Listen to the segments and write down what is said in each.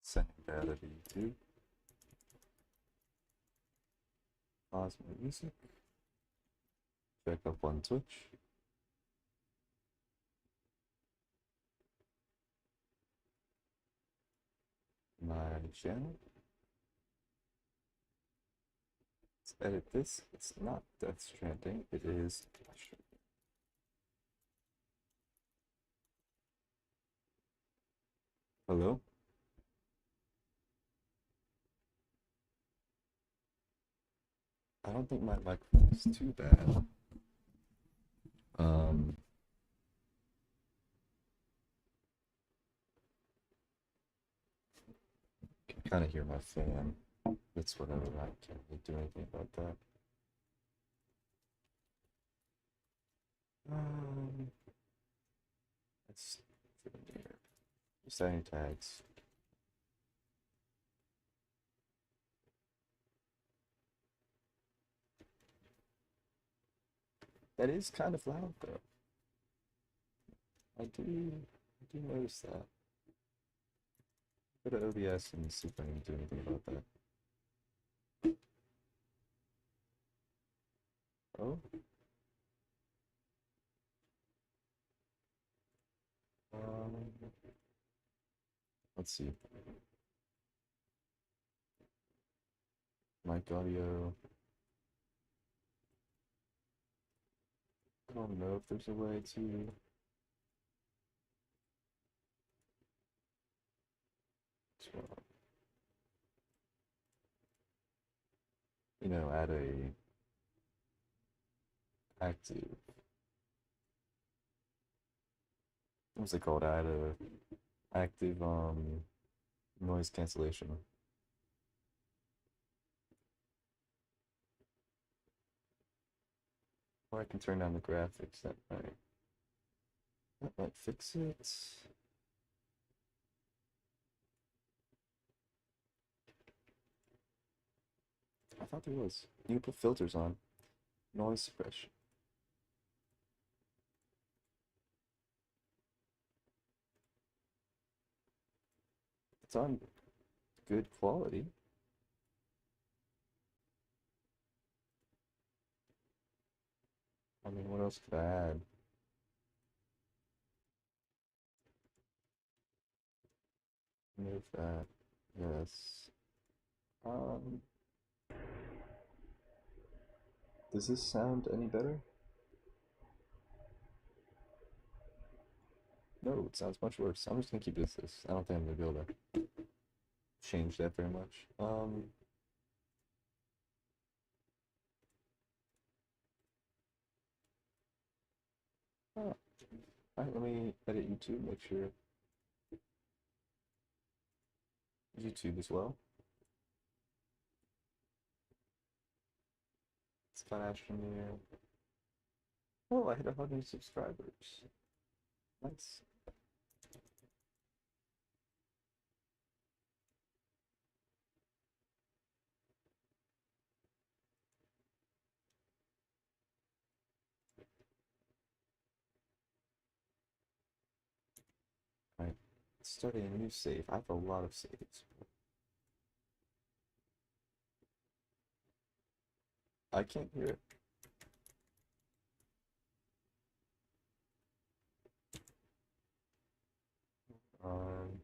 Sending data to YouTube. Pause my music. Check up on Twitch. My channel. Let's edit this. It's not Death Stranding. It is. Hello? I don't think my microphone is too bad. Can kind of hear my fan. It's whatever. I can't really do anything about that. Let's put in here. Setting tags. That is kind of loud though. I do notice that. Go to OBS and see if I can do anything about that. Oh. Let's see. Mic audio. I don't know if there's a way to add a active, what's it called? Add a active noise cancellation. Or I can turn down the graphics. That might fix it. I thought there was. You can put filters on. Noise suppression. It's on good quality. I mean, what else could I add? Move that. Yes. Does this sound any better? No, it sounds much worse. I'm just gonna keep this. I don't think I'm gonna be able to change that very much. Alright, let me edit YouTube, make sure YouTube as well. It's got astroneer. Oh, I hit 100 subscribers. Nice. Alright, starting a new save. I have a lot of saves. I can't hear it. Um,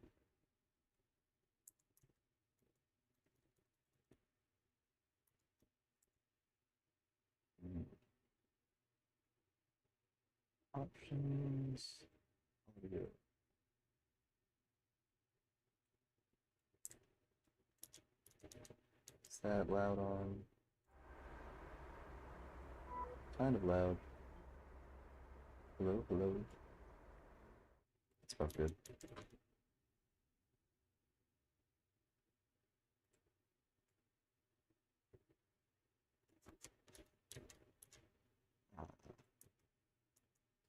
Options. How do we do it? Is that loud on? Kind of loud. Hello, hello. It's about good.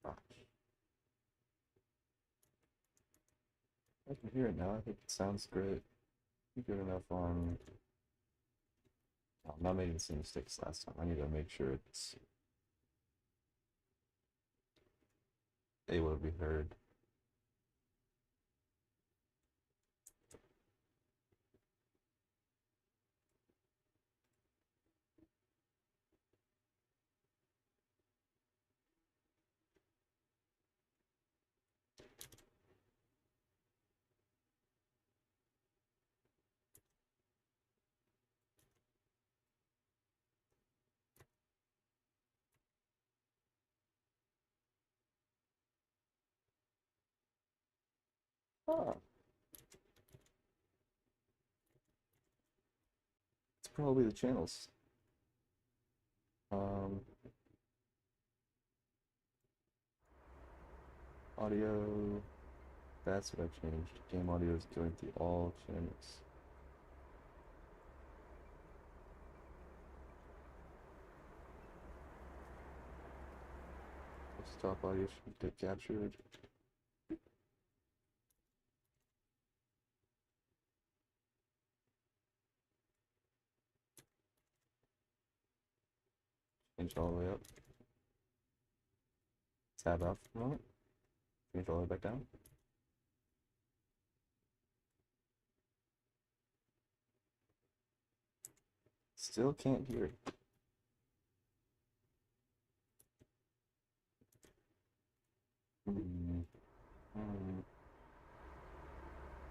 Gosh. I can hear it now. I think it sounds great. Good enough on. I'm not making the same mistakes last time. I need to make sure it's able to be heard. Ah, it's probably the channels. Um, Audio. That's what I changed. Game audio is going through all channels. Stop audio should get captured. Change all the way up. Tab off for a moment. Change all the way back down. Still can't hear it.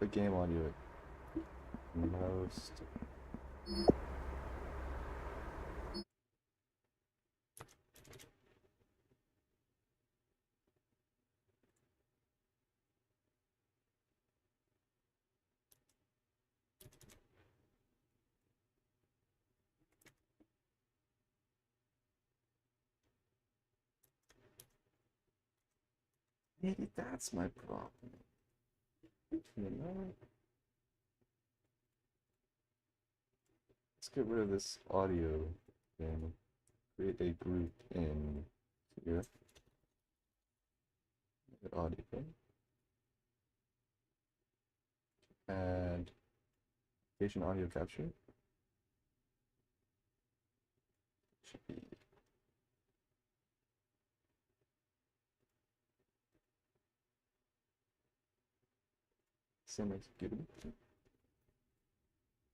The game audio most. Maybe that's my problem. You know? Let's get rid of this audio and create a group in here. Audio. Add location audio capture. Should be sim executable.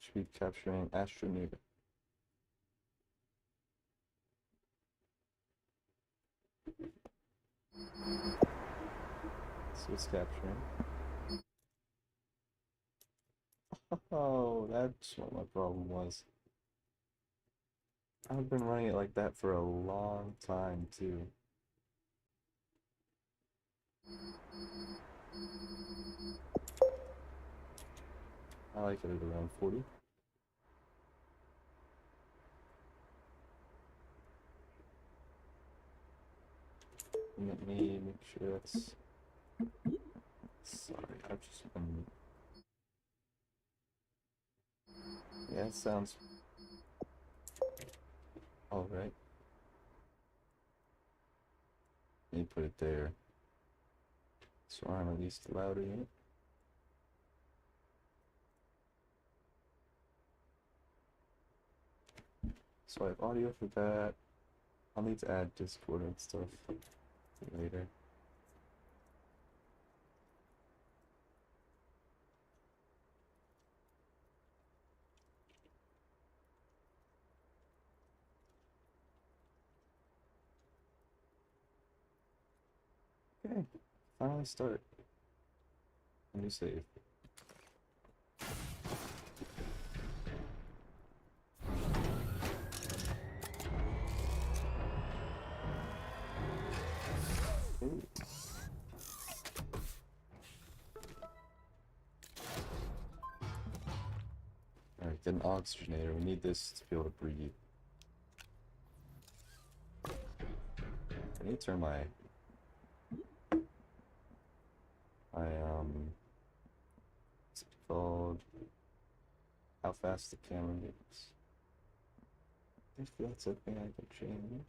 Should be capturing astroneer. So it's capturing. Oh, that's what my problem was. I've been running it like that for a long time too. I like it at around 40. Let me make sure that's... Sorry, I've just been... Yeah, it sounds... Alright. Let me put it there. So I'm at least louder in it. So I have audio for that. I'll need to add Discord and stuff later. Okay, finally start. Let me save. Ooh. Alright, get an oxygenator. We need this to be able to breathe. I need to turn my what's it called? How fast the camera moves. If that's a thing I can change.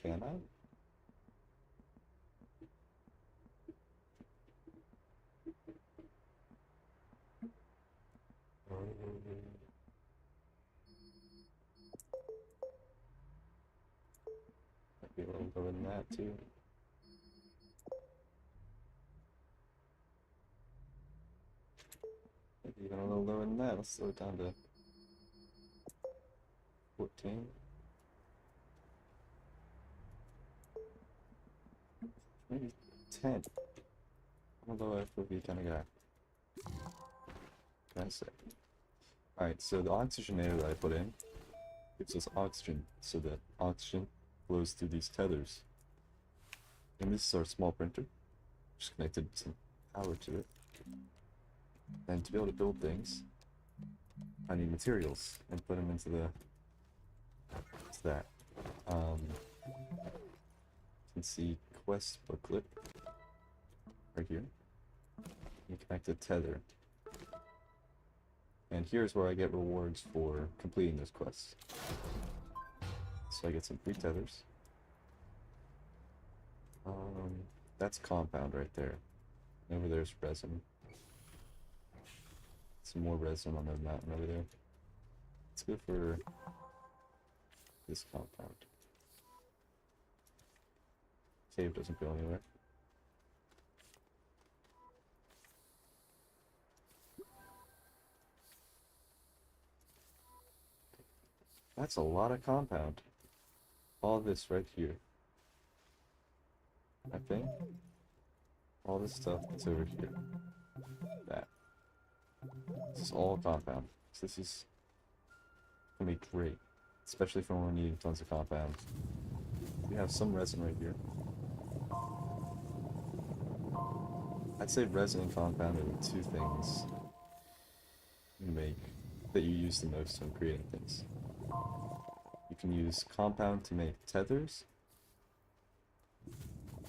Can I? Might be a little lower than that too. Maybe even a little lower than that. Let's slow it down to 14. Maybe 10. I'm a low FOV kind of guy. That's it. Alright, so the oxygenator that I put in gives us oxygen, so that oxygen flows through these tethers. And this is our small printer. Just connected some power to it. And to be able to build things, I need materials and put them into that. You can see quest booklet right here. You connect a tether. And here's where I get rewards for completing those quests. So I get some free tethers. That's compound right there. Over there's resin. Some more resin on the mountain over there. It's good for this compound. Cave doesn't go anywhere. That's a lot of compound. All this right here. I think. All this stuff that's over here. That. This is all compound. So this is gonna be great. Especially for when we're needing tons of compound. We have some resin right here. I'd say resin and compound are the two things you make that you use the most when creating things. You can use compound to make tethers,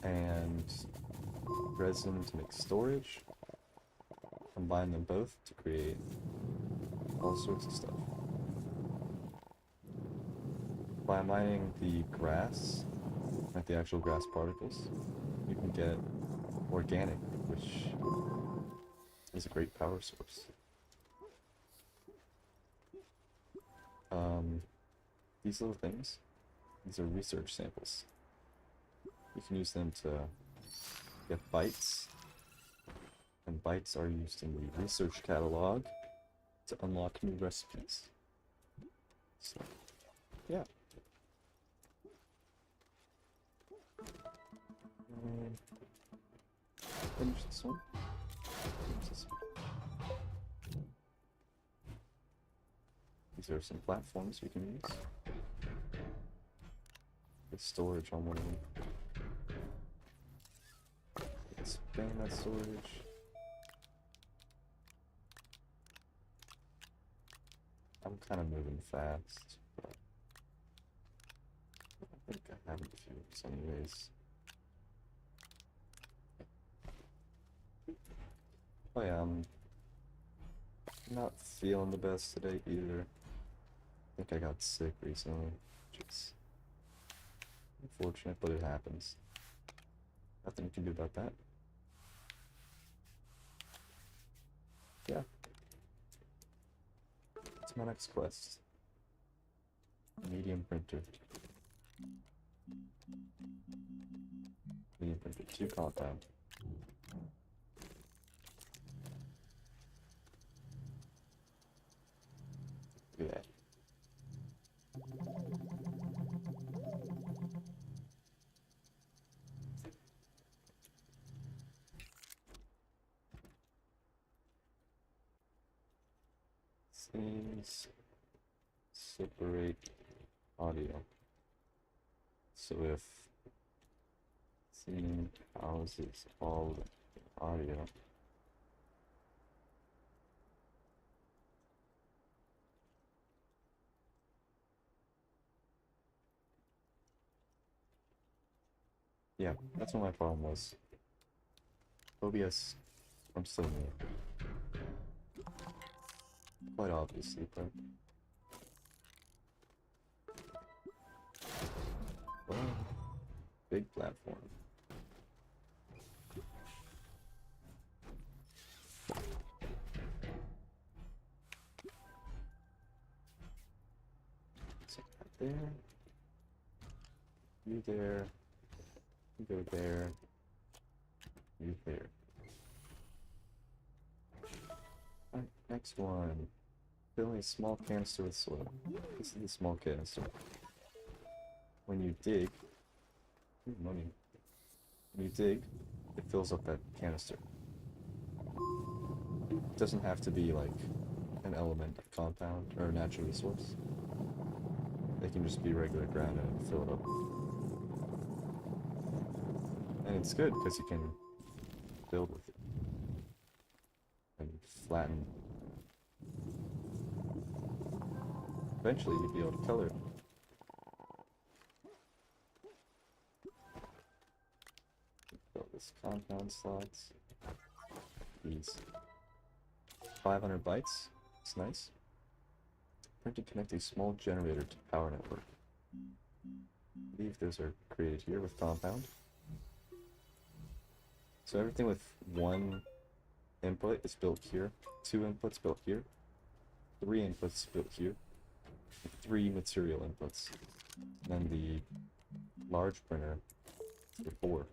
and resin to make storage. Combine them both to create all sorts of stuff. By mining the grass, like the actual grass particles, you can get organic, which is a great power source. These little things, these are research samples. You can use them to get bytes, and bytes are used in the research catalog to unlock new recipes. So, yeah. Finish this one. Finish this one. These are some platforms we can use. Get storage on one of them. Expand that storage. I'm kind of moving fast, but I think I have a few of them anyways. Oh yeah, I'm not feeling the best today either. I think I got sick recently, which is unfortunate, but it happens. Nothing you can do about that. Yeah. What's my next quest? Medium printer. Medium printer, 2 compound. Look at that. Scenes separate audio. So if scene houses all the audio, yeah, that's what my problem was. OBS, I'm still new. Quite obviously, but well, big platform. So right there, you there, you go there, you there. Alright, next one. Filling a small canister with soil. This is the small canister. When you dig, ooh, money. When you dig, it fills up that canister. It doesn't have to be like an element, a compound, or a natural resource. They can just be regular ground and fill it up. And it's good because you can build with it. And flatten. Eventually you'd be able to color it. Build this compound slots. These 500 bytes. It's nice. Print and connect a small generator to power network. I believe those are created here with compound. So everything with one input is built here, 2 inputs built here, 3 inputs built here, and 3 material inputs. And then the large printer for 4.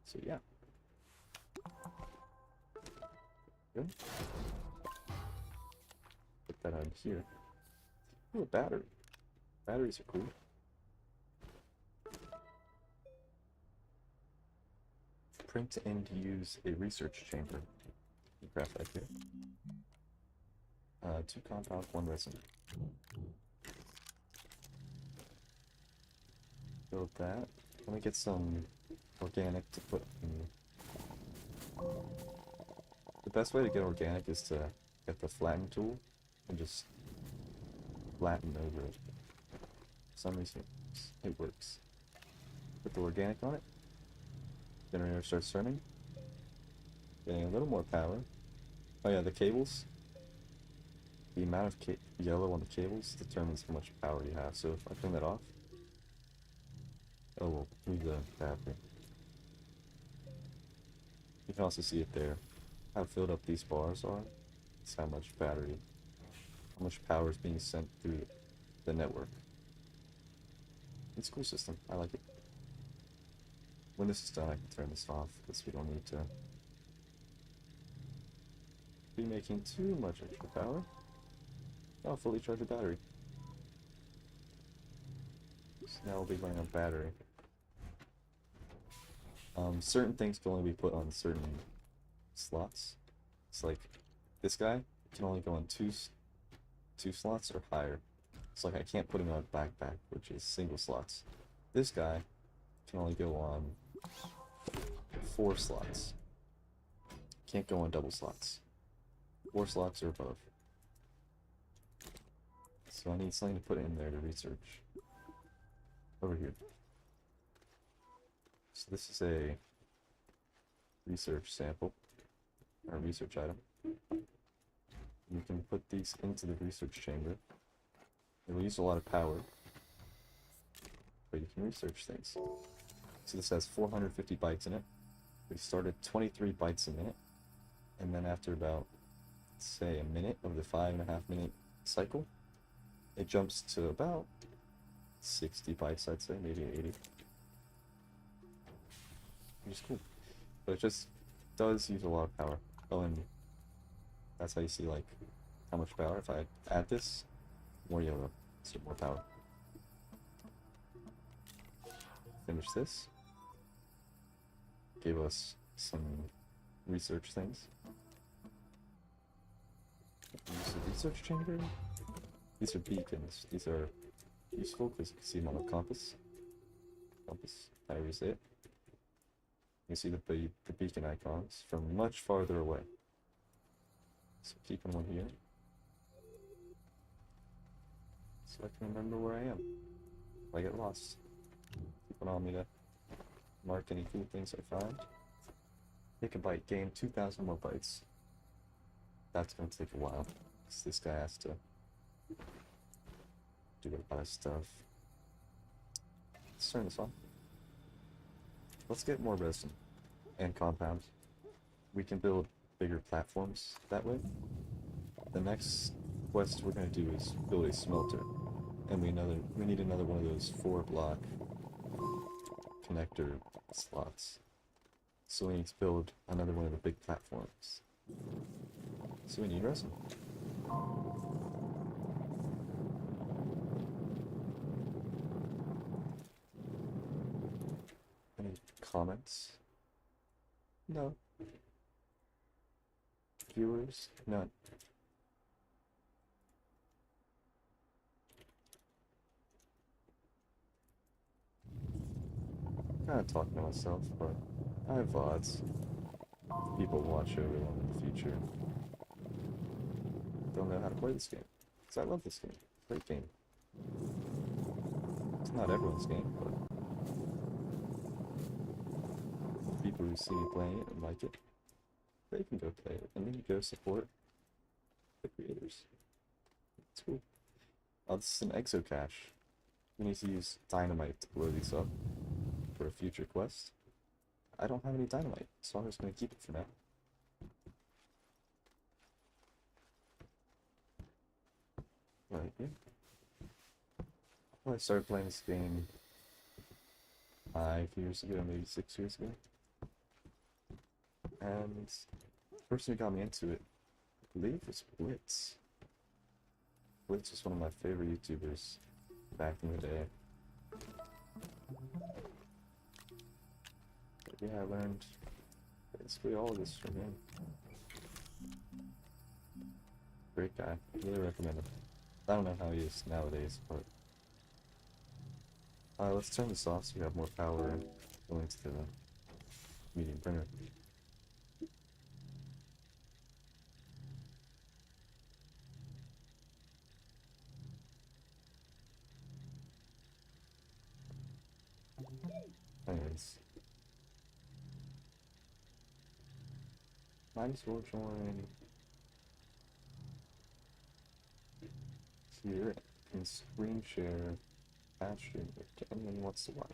So yeah. Good. Put that on here. Ooh, a battery. Batteries are cool. Print and use a research chamber. Craft that here. 2 compound, 1 resin. Build that. Let me get some organic to put in. The best way to get organic is to get the flatten tool and just flatten over it. For some reason it works. Put the organic on it. Generator starts turning. Getting a little more power. Oh yeah, the cables. The amount of yellow on the cables determines how much power you have. So if I turn that off, oh, we'll move the battery. You can also see it there. How filled up these bars are. It's how much battery, how much power is being sent through the network. It's a cool system. I like it. When this is done, I can turn this off because we don't need to be making too much extra power. I'll fully charge the battery. So now we'll be running on battery. Certain things can only be put on certain slots. It's like this guy can only go on two slots or higher. It's like I can't put him on a backpack, which is single slots. This guy can only go on 4 slots. Can't go on double slots. 4 slots or above. So I need something to put in there to research. Over here. So this is a research sample, or research item. You can put these into the research chamber. It will use a lot of power, but you can research things. So this has 450 bytes in it. We started 23 bytes a minute, and then after about, say, a minute of the 5.5 minute cycle, it jumps to about 60 bytes, I'd say, maybe 80. Which is cool. But it just does use a lot of power. Oh, and that's how you see, like, how much power. If I add this, more yellow, so more power. Finish this. Gave us some research things. Use the research chamber. These are beacons. These are useful because you can see them on the compass. I already say it. You can see the beacon icons from much farther away. So keeping one here. So I can remember where I am. If I get lost. Keep it on me to mark any cool things I find. Take a byte, gain 2,000 more bytes. That's gonna take a while. Because this guy has to do a lot of stuff. Let's turn this on. Let's get more resin and compound. We can build bigger platforms that way. The next quest we're gonna do is build a smelter. And we need another one of those 4-block connector slots. So we need to build another one of the big platforms. So we need resin. Any comments? No. Viewers? None. kind of talking to myself, but I have VODs. People watch over them in the future. Don't know how to play this game. Because I love this game. Great game. It's not everyone's game, but people who see me playing it and like it, they can go play it. And then you go support the creators. It's cool. Oh, this is an exocache. We need to use dynamite to blow these up for a future quest. I don't have any dynamite, so I'm just going to keep it for now. Right, yeah. Well, I started playing this game 5 years ago, maybe 6 years ago. And the person who got me into it, I believe, was Blitz. Blitz was one of my favorite YouTubers back in the day. But yeah, I learned basically all of this from him. Great guy. Really recommend him. I don't know how he is nowadays, but let's turn this off so we have more power going to the medium printer. Anyways, might as well join here and screen share stream if anyone wants to watch.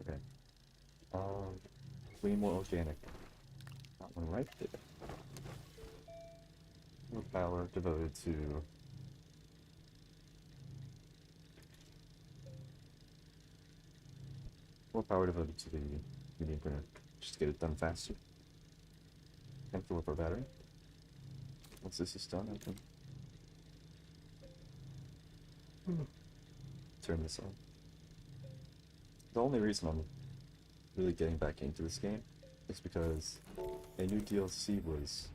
Okay. We need more organic. That one right there. More power devoted to the medium printer, just to get it done faster. And fill up our battery. Once this is done, I can turn this on. The only reason I'm really getting back into this game is because a new DLC was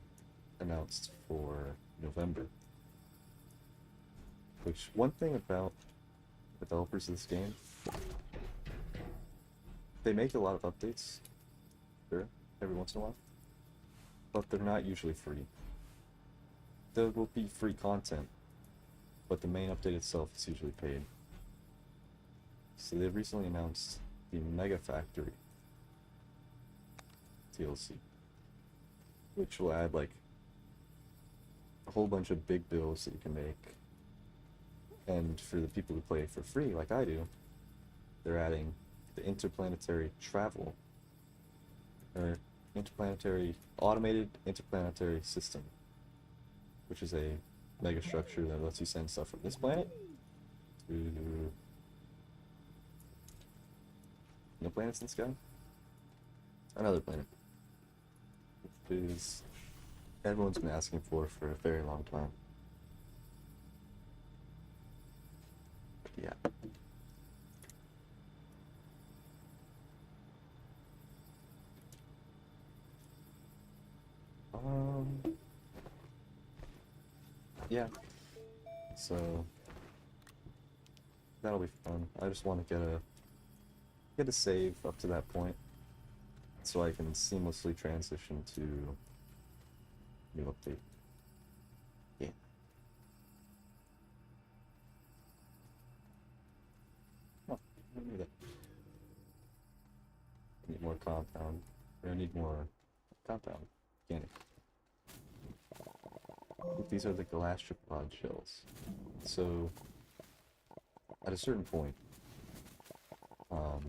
announced for November. Which, one thing about developers of this game, they make a lot of updates, sure, every once in a while, but they're not usually free. There will be free content, but the main update itself is usually paid. So they've recently announced the Mega Factory DLC, which will add like a whole bunch of big builds that you can make. And for the people who play it for free, like I do, they're adding the interplanetary travel, or automated interplanetary system, which is a mega structure that lets you send stuff from this planet to no planets in the sky, another planet, which is everyone's been asking for a very long time. Yeah. Yeah. So that'll be fun. I just want to get a save up to that point, so I can seamlessly transition to new update. Yeah. Oh, I knew that. I need more compound. Or I need more compound. Organic. These are the gastropod shells. So, at a certain point, I'll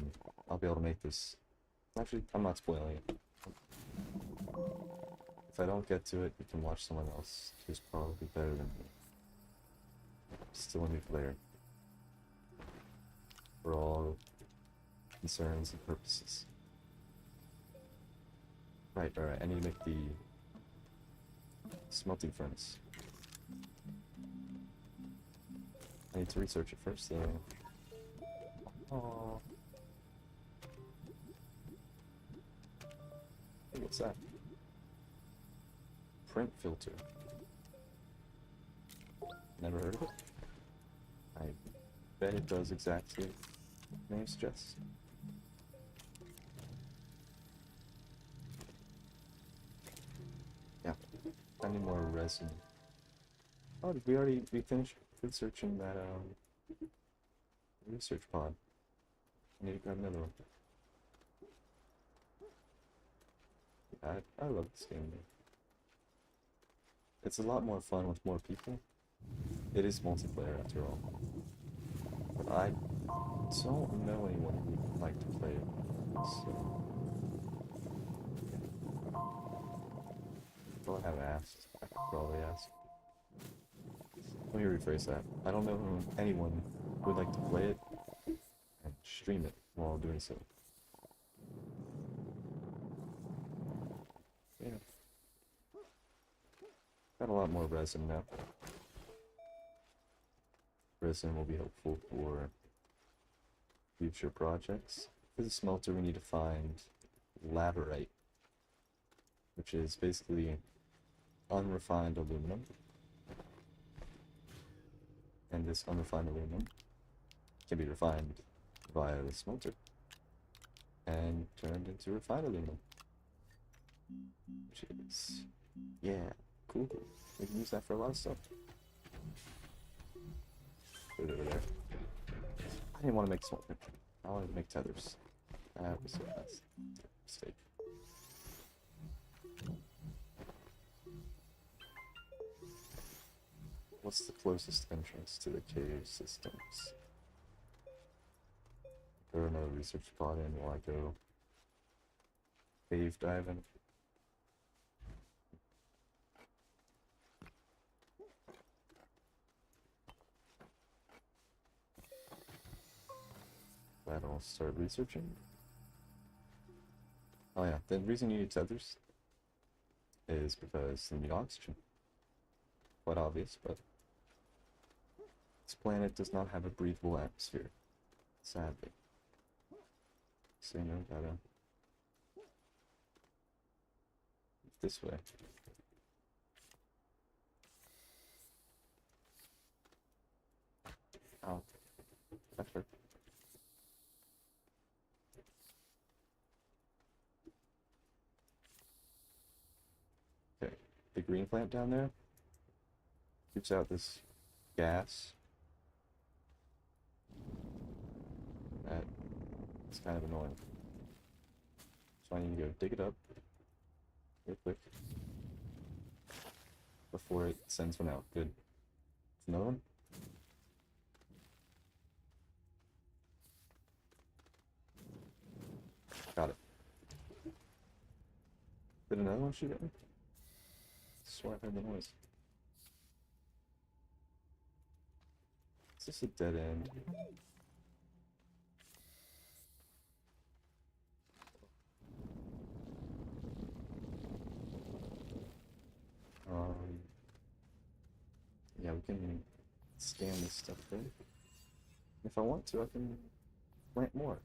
be able to make this. Actually, I'm not spoiling it. If I don't get to it, you can watch someone else who's probably better than me. Still a new player. For all concerns and purposes. Right, alright, I need to make the Smelting furnace. I need to research it first, though. Oh. Hey, what's that? Print filter. Never heard of it? I bet it does exactly what the name suggests. Yeah, I need more resin. Oh, did we finished researching that research pod? I need to grab another one. I love this game. It's a lot more fun with more people. It is multiplayer after all. But I don't know anyone who would like to play it. So well, I have asked. I could probably ask. Let me rephrase that. I don't know anyone who would like to play it and stream it while doing so. Yeah. Got a lot more resin now. Resin will be helpful for future projects. For the smelter, we need to find laterite, which is basically unrefined aluminum. And this unrefined aluminum can be refined via the smelter and turned into refined aluminum. Which is, yeah, cool. We can use that for a lot of stuff. Put it over there. I didn't want to make smelter. I wanted to make tethers. That was a mistake. What's the closest entrance to the cave systems? Throw another research spot in while I go cave diving. That'll start researching. Oh yeah, the reason you need tethers is because you need oxygen. Quite obvious, but this planet does not have a breathable atmosphere, sadly. So you know, gotta this way. Oh, that hurt. Okay, the green plant down there shoots out this gas. That is kind of annoying. So I need to go dig it up real quick before it sends one out. Good. Another one? Got it. Did another one shoot at me? I swear I heard the noise. Is this a dead end? Yeah, we can scan this stuff in. If I want to, I can plant more.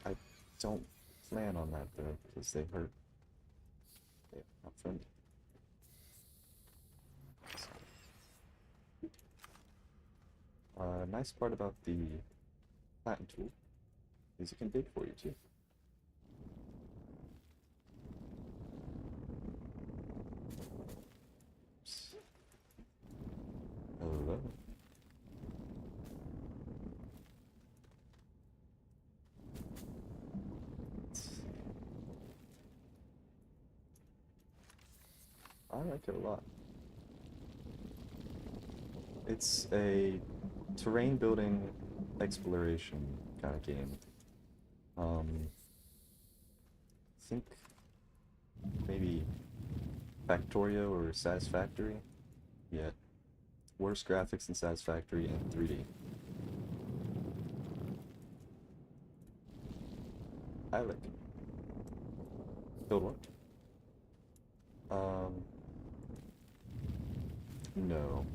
I don't plan on that though, because they hurt. They're not friendly. Nice part about the planting tool is it can dig for you too. Oops. Hello. I like it a lot. It's a terrain building exploration kind of game. I think maybe Factorio or Satisfactory, yet worse graphics than Satisfactory in 3D. I like it. Build what? No.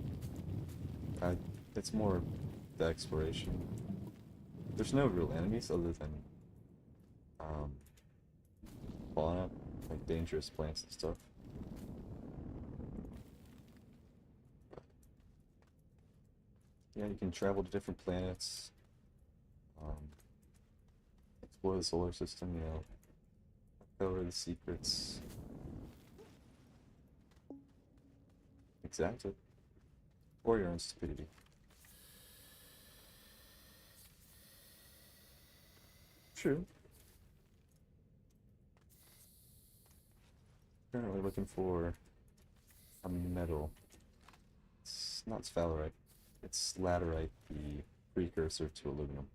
I, it's more the exploration. There's no real enemies other than um, fauna, like dangerous plants and stuff. Yeah, you can travel to different planets, um, explore the solar system, you know, discover the secrets. Exactly. Or your own stupidity. True. Currently looking for a metal. It's not sphalerite. It's laterite, the precursor to aluminum.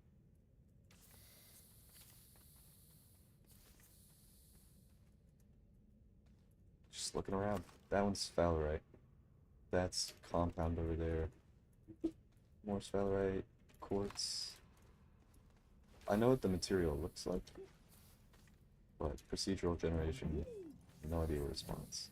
Just looking around. That one's sphalerite. That's compound over there. More sphalerite, quartz. I know what the material looks like, but procedural generation, no idea what response.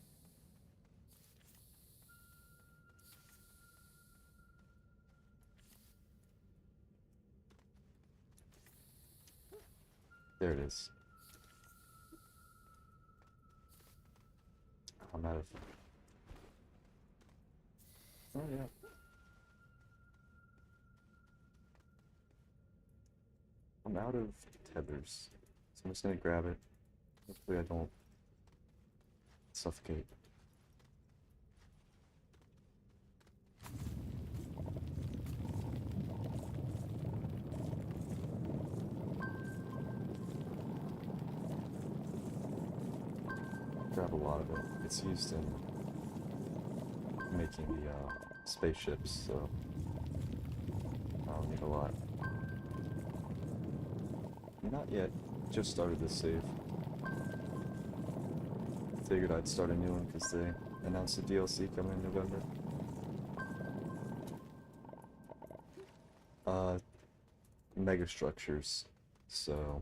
There it is. I'm out of... Oh yeah. I'm out of tethers. So I'm just gonna grab it. Hopefully I don't suffocate. Grab a lot of it. It's used in making the spaceships, so I'll need a lot. Not yet. Just started this save. Figured I'd start a new one because they announced the DLC coming in November. Mega structures. So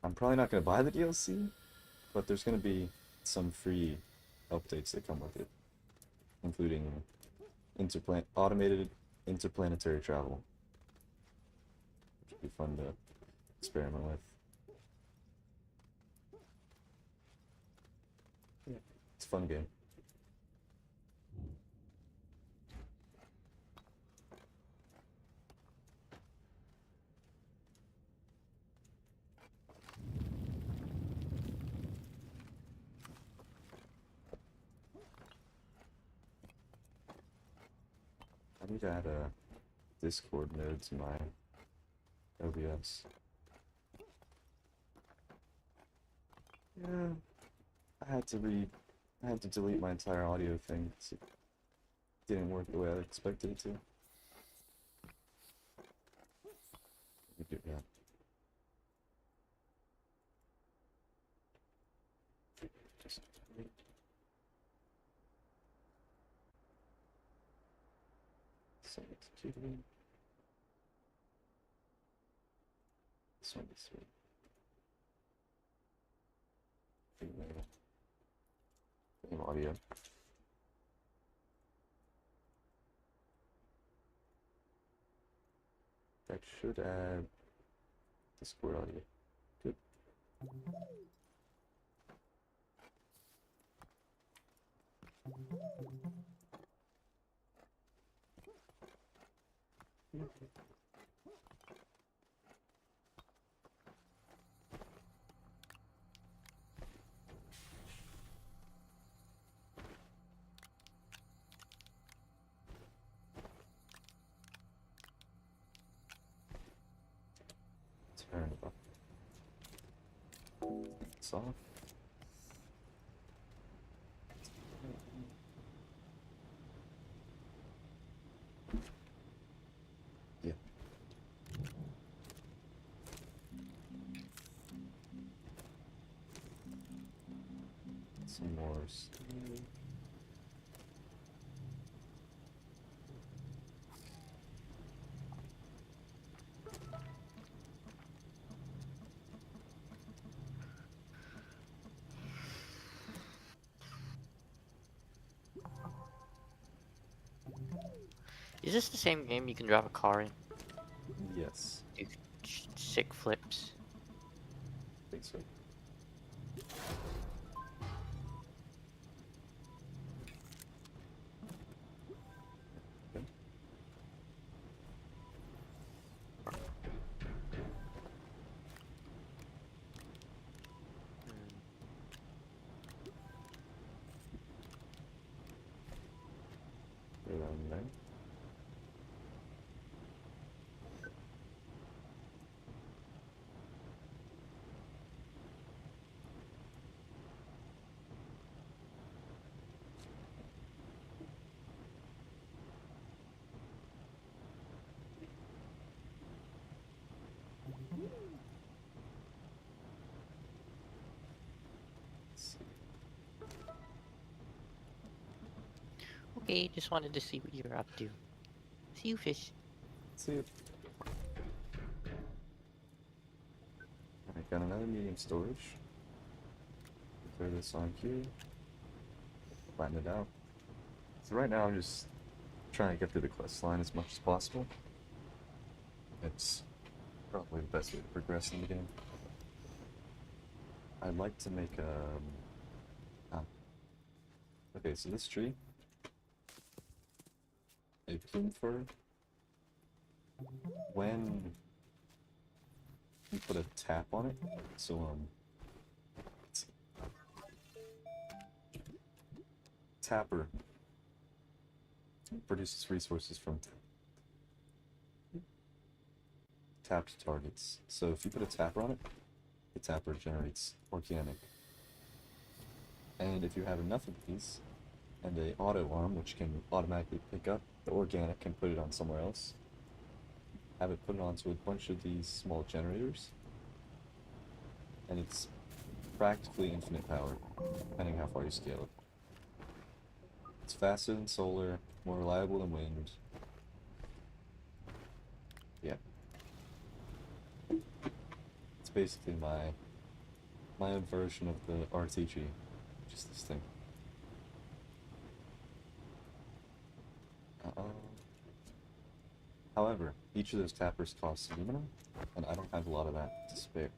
I'm probably not gonna buy the DLC, but there's gonna be some free updates that come with it, including automated interplanetary travel, which would be fun to experiment with. Yeah, it's a fun game. I need to add a Discord node to my OBS. Yeah, I had to delete my entire audio thing because it didn't work the way I expected it to. Let me do that. Just wait. Send it to Julie. This one is sweet. Game audio. That should add Discord audio. Good. Turn it up. It's off. Yeah. Some more steel. Is this the same game you can drive a car in? Yes, Do sick flips. I think so. Okay. Hmm. Right on there. Let's see. Okay, just wanted to see what you're up to. See you, fish. Let's see it. Alright, got another medium storage. Throw this on here. Flatten it out. So right now I'm just trying to get through the quest line as much as possible. It's probably the best way to progress in the game. I'd like to make ah. Okay, so this tree, a plume fir, when you put a tap on it, so let's see. Tapper produces resources from tapped targets. So if you put a tapper on it, the tapper generates organic. And if you have enough of these, and a auto arm which can automatically pick up the organic and put it on somewhere else, have it put it onto a bunch of these small generators, and it's practically infinite power, depending how far you scale it. It's faster than solar, more reliable than wind. Yeah. It's basically my own version of the RTG, just this thing. However, each of those tappers costs aluminum, and I don't have a lot of that to spare.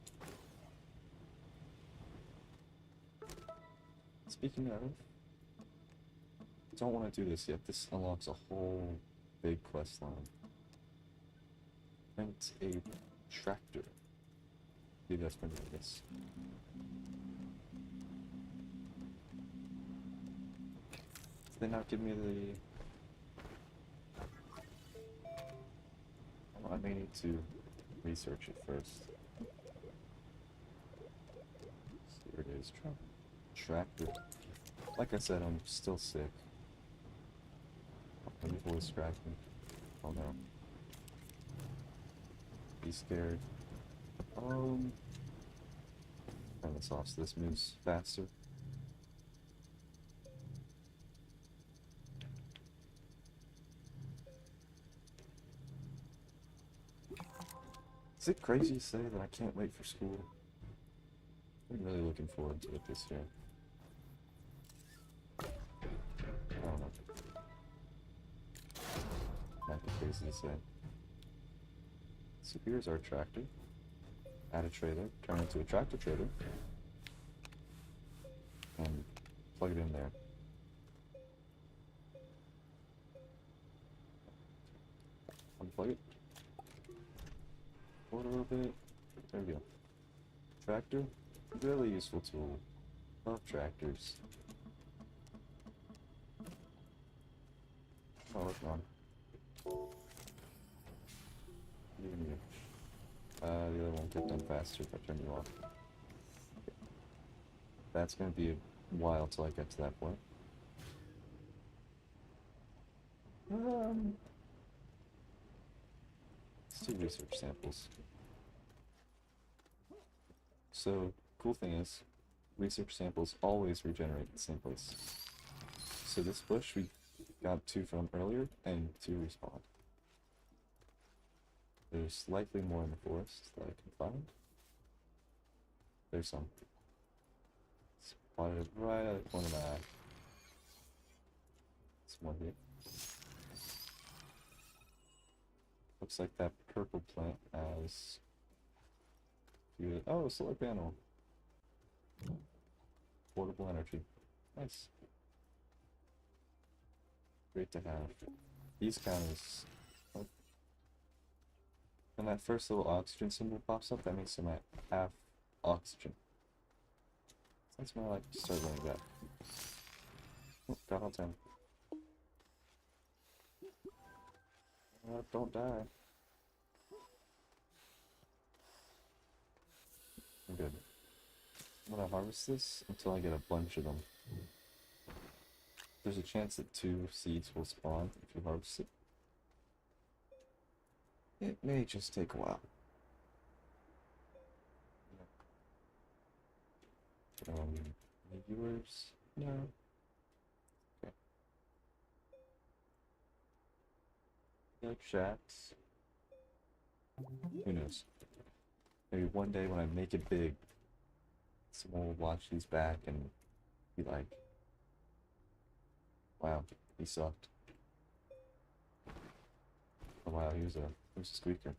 Speaking of, don't want to do this yet. This unlocks a whole big quest line. Rent a tractor. Maybe that's going to be this. Did they not give me the... Oh, I may need to research it first. Here it is. Tractor. Like I said, I'm still sick. My nipple is cracking. Oh no. Be scared. Turn this off so this moves faster. Is it crazy to say that I can't wait for school? I'm really looking forward to it this year. I don't know. Might be crazy to say. So here's our tractor. Add a trailer, turn it into a tractor trailer, and plug it in there. Unplug it. Forward a little bit. There we go. Tractor, really useful tool. Love tractors. Oh, what's wrong? Even you. The other one kept on faster if I turned you off. That's gonna be a while till I get to that point. Let's do research samples. So, cool thing is, research samples always regenerate in the same place. So this bush we got 2 from earlier, and 2 respawned. There's likely more in the forest that I can find. There's some. Spotted right at the corner of my eye. Some more here. Looks like that purple plant has... Oh, a solar panel. Portable energy. Nice. Great to have. These counters... Oh. When that first little oxygen symbol pops up, that makes them at half oxygen. That's why I like to start learning that. Oh, got all 10. Don't die. I'm good. I'm gonna harvest this until I get a bunch of them. There's a chance that 2 seeds will spawn if you harvest it. It may just take a while. Any viewers? No. Okay. Like shacks. Who knows? Maybe one day when I make it big, someone will watch these back and be like, wow, he sucked. Oh wow, he was a squeaker.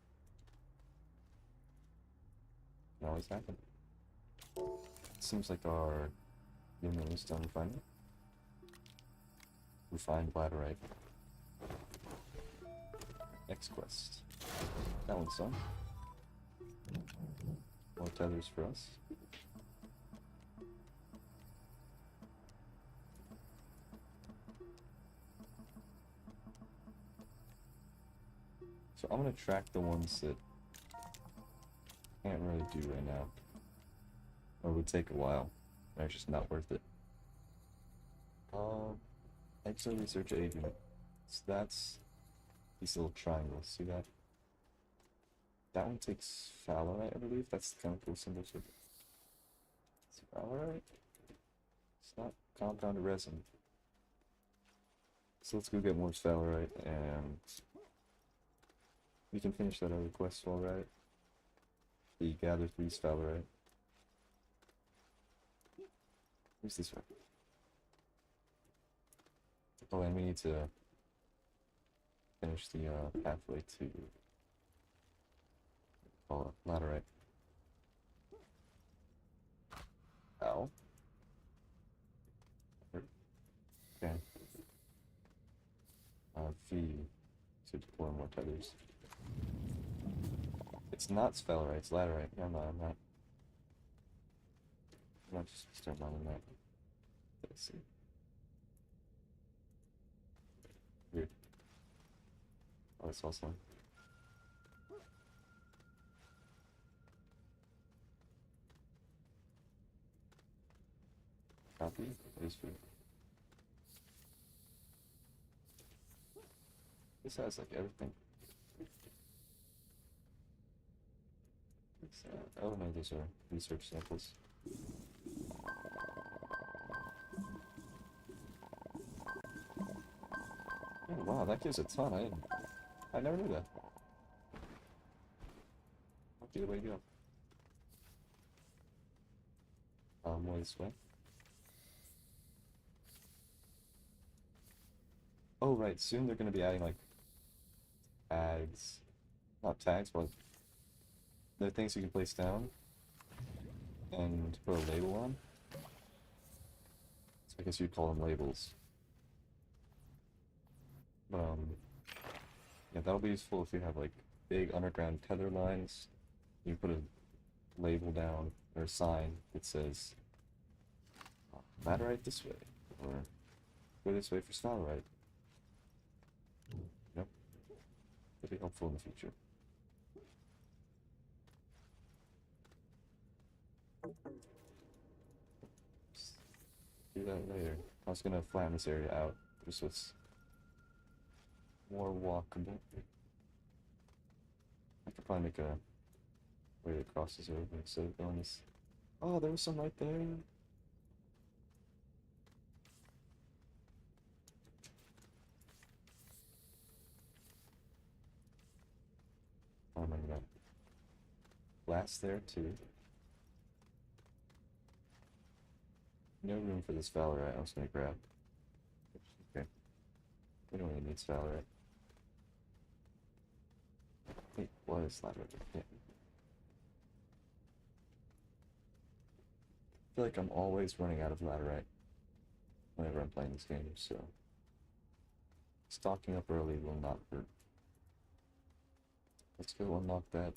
Can always happen. Seems like our unit is done refining. Refined bladderite. Next quest. That one's done. More tethers for us. So I'm gonna track the ones that can't really do right now. Or would take a while. They're just not worth it. Exo research agent. So that's these little triangles. See that? That one takes Fowlerite, I believe. That's the chemical symbol. So it's Fowlerite. It's not compounded resin. So let's go get more Fowlerite and we can finish that other quest alright. You gather 3 Fowlerite. Where's this one? Oh, and we need to finish the pathway to laterite. Ow. Okay. V to deploy more tethers. It's not sphelerite, it's laterite. No, I'm not. I'm not just start mining that. Let's see. Weird. Oh, that's awesome. Copy. That is food. This has like everything. Oh no, those are research samples. Oh wow, that gives a ton. I never knew that. Might be the way to go. More this way. Oh right, soon they're gonna be adding like tags. Not tags, but they're things you can place down and put a label on. So I guess you'd call them labels. But yeah, that'll be useful if you have like big underground tether lines. You put a label down or a sign that says laterite this way, or go this way for sphalerite. Yep, that'd be helpful in the future. Do that later. I was gonna flatten this area out just so it's more walkable. I could probably make a way that crosses over instead of going this. Oh, there was some right there. I remember that. Glass there too. No room for this Valorite I was gonna grab. Okay. We don't really need Valorite. Wait, what is laterite? Yeah. I feel like I'm always running out of laterite whenever I'm playing this game, so stocking up early will not hurt. Let's go unlock that.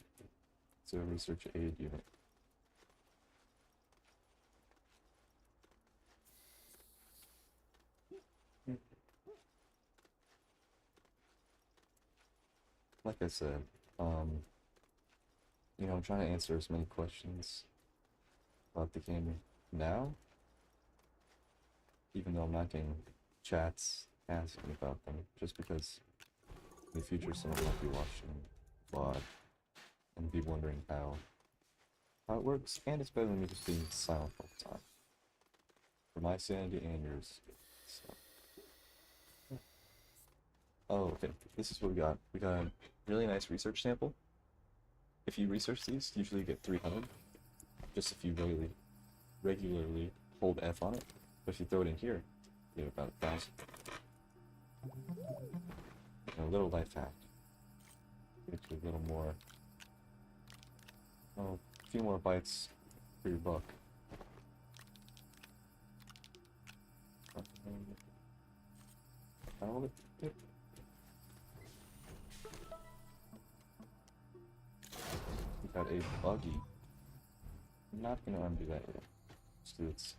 It's a research aid unit. Like I said, you know, I'm trying to answer as many questions about the game now, even though I'm not getting chats asking about them, just because in the future someone might be watching VOD and be wondering how it works, and it's better than me just being silent all the time. For my sanity and yours. So. Oh, okay. This is what we got. We got a really nice research sample. If you research these, usually you get 300. Just if you regularly hold F on it. But if you throw it in here, you get about 1,000. And a little life hack. Get you a little more. Oh, a few more bites for your buck. How it? We got a buggy. I'm not gonna undo that yet. Just 'cause it's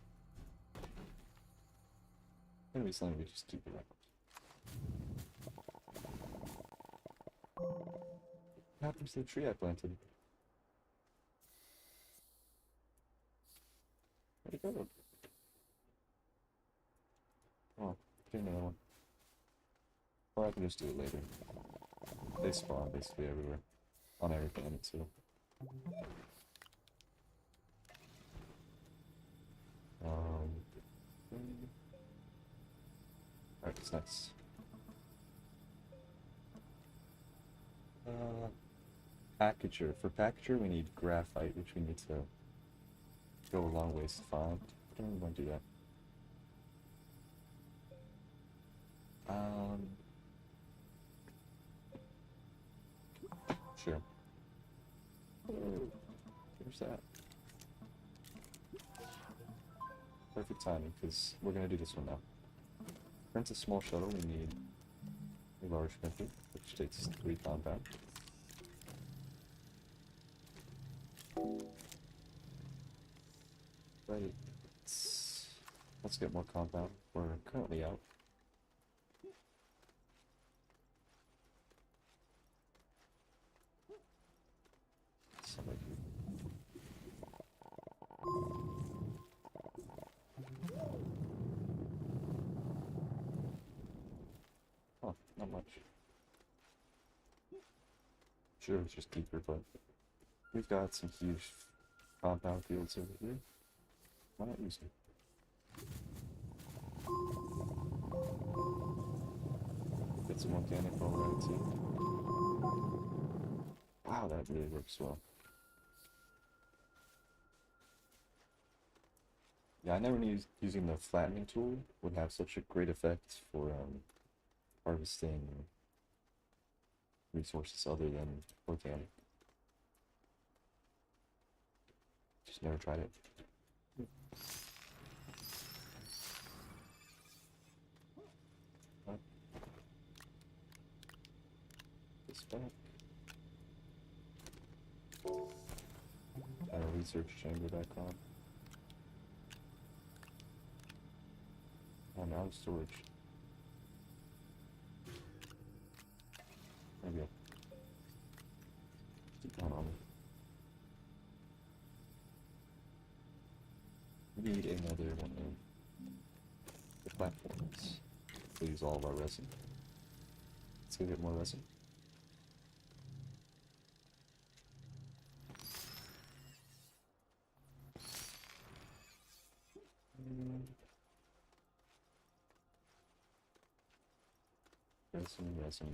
gonna be something we just keep around. What happens to the tree I planted? Where'd it go? Oh, get another one. Or I can just do it later. They spawn basically everywhere. On every planet too. Alright, what's next? Packager. For packager we need graphite, which we need to go a long ways to find. I don't really want to do that. Sure. Oh, where's that? Perfect timing, because we're gonna do this one now. Print a small shuttle, we need a large printer, which takes 3 compound. Right. Let's get more compound. We're currently out. Somebody. Oh, not much. Sure, it's just deeper, but we've got some huge compound fields over here. Why not use them? Get some organic already too. Wow, that really works well. Yeah, I never knew using the flattening tool would have such a great effect for harvesting resources other than organic. Just never tried it. This back. Researchchamber.com. Oh, now storage. There we go. Keep going on. We need another one of the platforms. We'll use all of our resin. Let's go get more resin.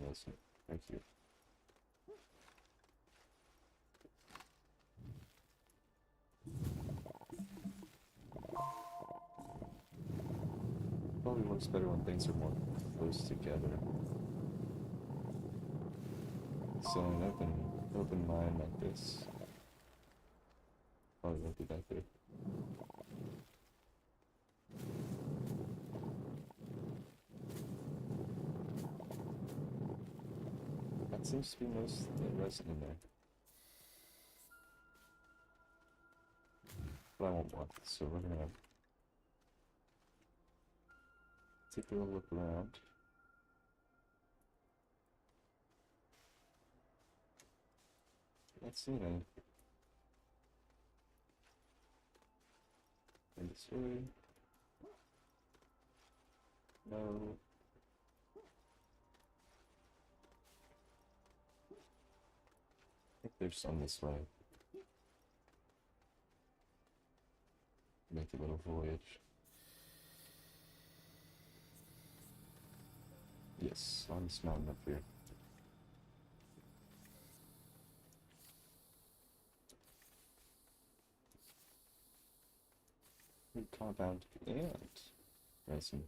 Resin. Thank you. Probably works better when things are more close together. So an open open mine like this. Probably won't be that good. That seems to be most of the resin in there. But I won't want this, so we're gonna take a little look around. Not seeing any. And this way. No. I think there's some this way. Make a little voyage. Yes, on this mountain up here. New compound and resin.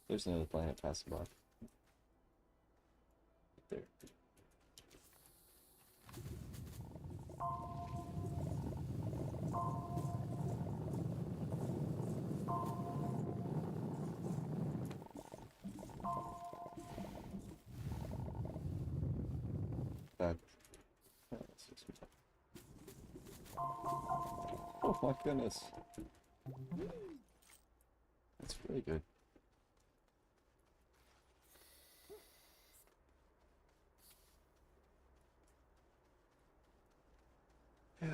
There's another planet passing by. Right there. Back. Oh my goodness. That's really good. Yeah.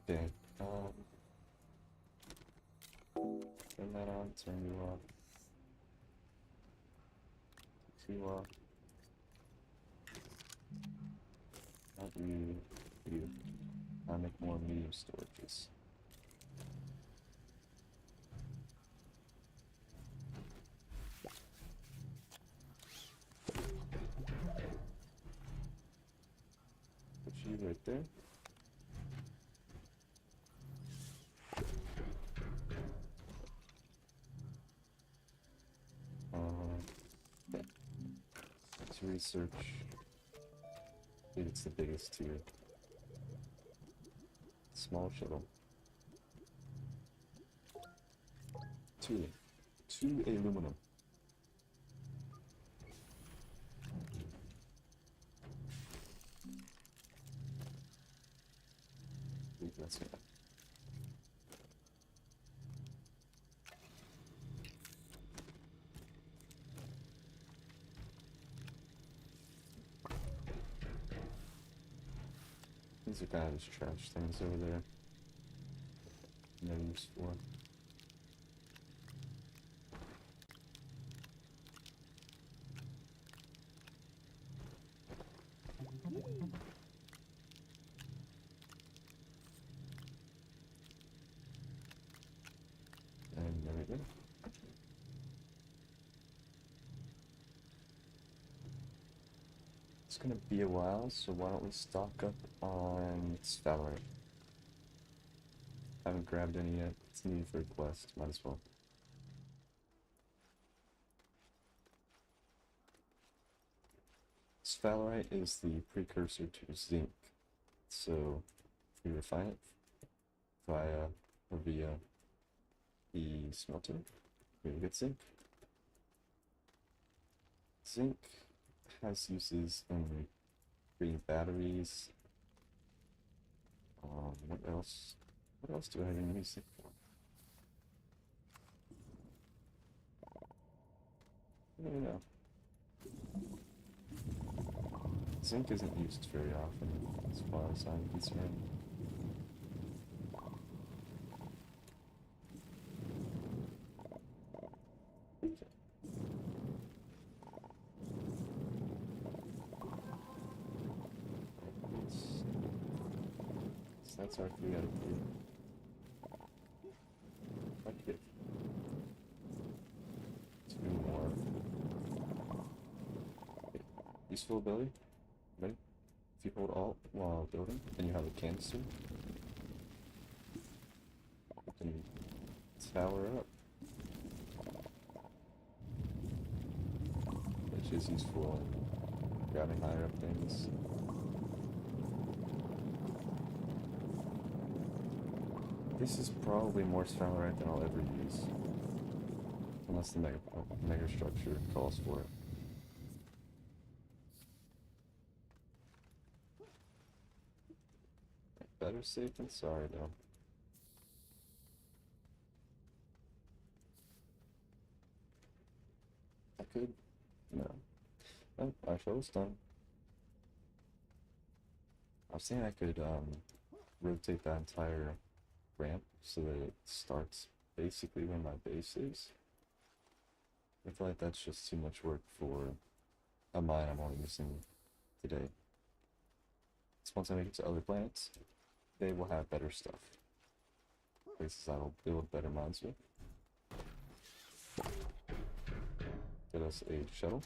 Okay. Turn that on, turn you off. You off. How do you make more medium storages? Put you right there. Yeah. To research. I think it's the biggest tier. Small shuttle. Two aluminum. That's it. These are kind of just trash things over there. No use for. And there we go. It's gonna be a while, so why don't we stock up on sphalerite? Haven't grabbed any yet. It's needed for a quest. Might as well. Sphalerite is the precursor to zinc. So if we refine it via the smelter, we will get zinc. Zinc has uses in creating batteries. What else? What else do I even use zinc for? I don't know. Zinc isn't used very often, as far as I'm concerned. Okay. So that's our 3 out of 3. Let's get 2 more. Okay. Useful ability. Ready? you hold Alt while building, and you have a canister, you can tower up, which is useful in grabbing higher up things. This is probably more sphalerite than I'll ever use, unless the mega structure calls for it. Better safe than sorry, though. I could, no. Oh, our show's done. I was saying I could rotate that entire ramp so that it starts basically where my base is. I feel like that's just too much work for a mine I'm only using today. So once I make it to other planets, they will have better stuff. Places I will build better mines with. Get us a shuttle.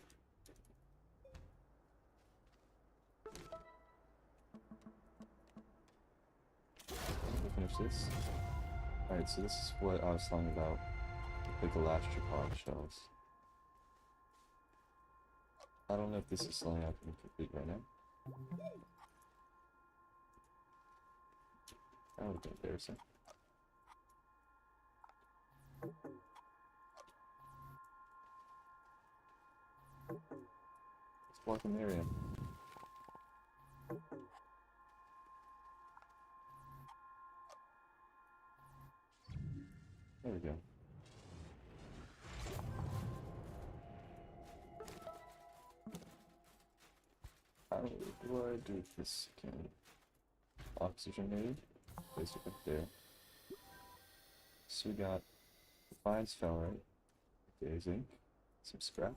We'll finish this. Alright, so this is what I was talking about with the Galastropod shells. I don't know if this is something I can complete right now. That would have been embarrassing. Let's block an area. There we go. How do I do this again? Oxygenated. Place it right there. So we got fine sphalerite, okay, zinc, some scrap.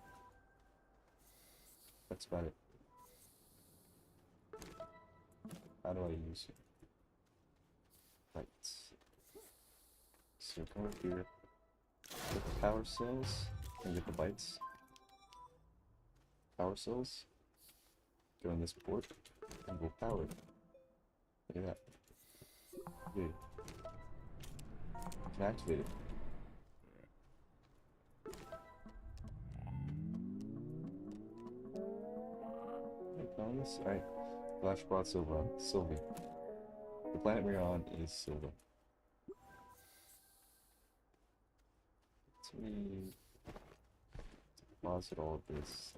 That's about it. How do I use it? Right. So come over here, get the power cells, and get the bytes. Power cells. Go in this port, and we'll power it. Look at that. Yeah. Can activate it. Alright. Flash brought Silva. Sylvie. The planet we're on is Silva. Let me deposit all of this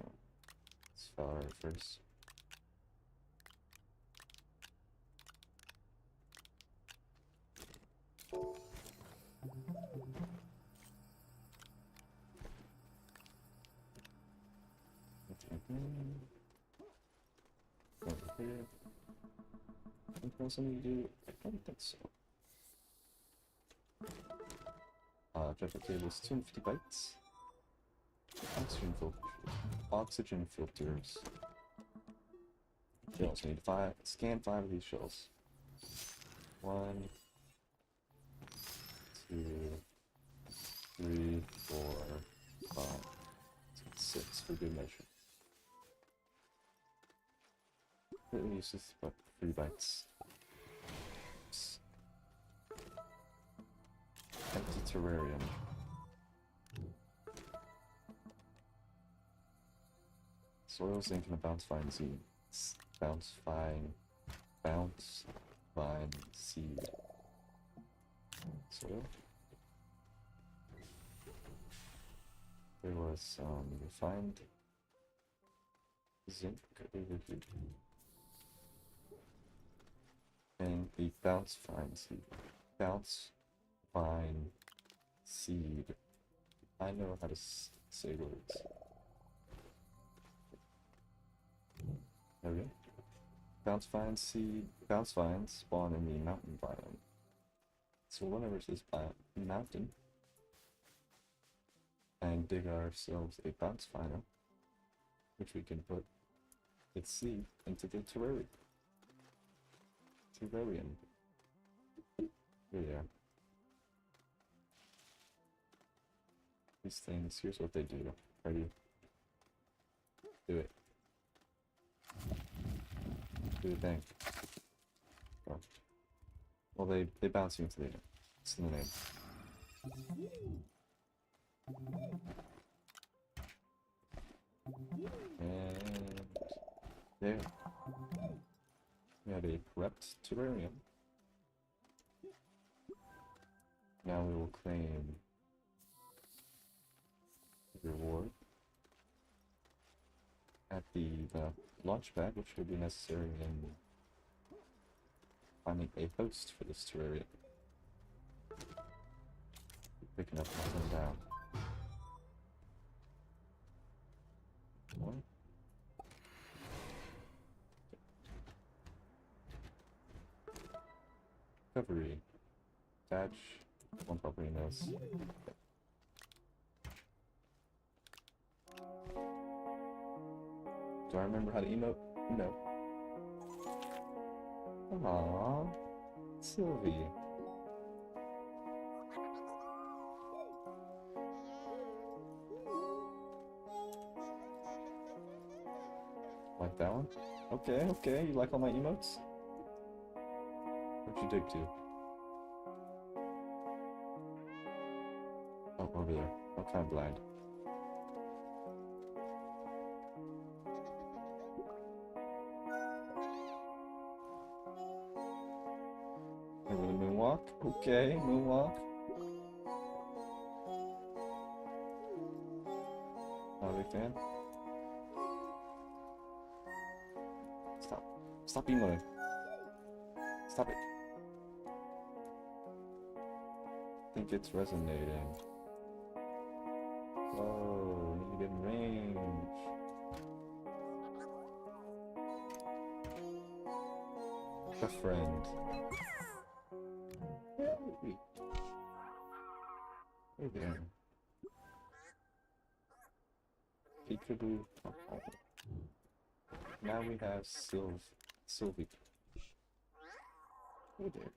sphalerite first. Over here. Anything else I need to do? I don't think so. Traffic cable is 250 bytes. Oxygen filters. Shells. We need to scan 5 of these shells. 1, 2, 3, 4, 5, 6 for good measure. It uses about 3 bytes. Oops. Empty terrarium. Soil, zinc, and a bounce vine seed. Bounce vine seed. Soil. There was refined zinc over here. And the bounce vine seed. Bounce vine seed. I know how to say words. There we go. Bounce vine seed. Bounce vines spawn in the mountain biome. So whenever it says mountain, and dig ourselves a bounce vine, which we can put its seed into the terrarium. Here they are. These things, here's what they do. Ready? Do it. do the thing. Oh. Well, they bounce you into the air. It's in the name. And there. We have a prepped terrarium. Now we will claim the reward at the launch pad, which will be necessary in finding a host for this terrarium. Picking up nothing down. One. Recovery. Badge. One property knows. Do I remember how to emote? No. Aww. Sylvie. Like that one? Okay, okay. You like all my emotes? What'd you dig to? Oh, over there. I'm kind of blind. Over the moonwalk? Okay, moonwalk. Not a big fan. Stop. Stop emoting. Stop it. I think it's resonating. Whoa, need to get in range. A friend. Hey there. Peekaboo. Oh, oh. Now we have Sylvie. Hey there.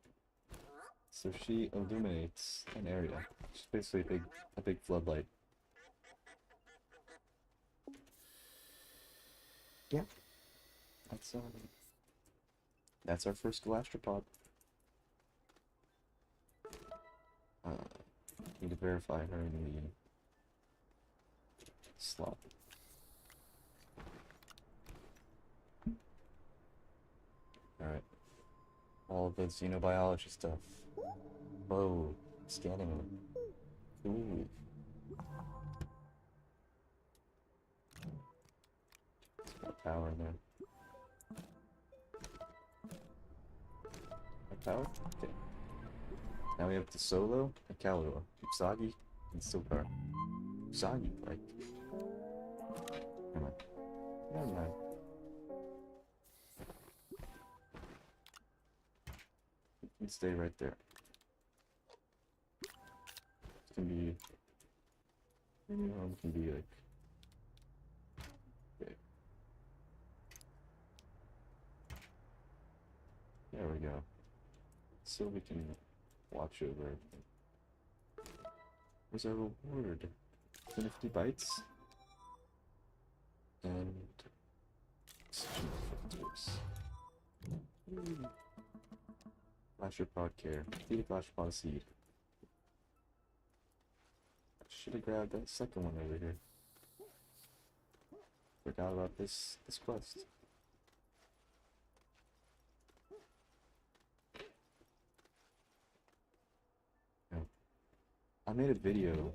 So she illuminates an area. She's basically a big floodlight. Yeah. That's our first gastropod. Need to verify her in the slot. Alright. All of the xenobiology stuff. Whoa. Scanning them. Ooh. There's more power in there. More power? Okay. Now we have the Solo, and Calidor, Usagi, and Silver. Usagi, right? Never mind. Never mind. You can stay right there. It can be... Maybe one can be like... Okay. There we go. So we can watch over everything. Where's our reward? 50 bites? And... oxygen filters. Gastropod care. Feed a gastropod seed. I should have grabbed that second one over here. Forgot about this quest. Oh. I made a video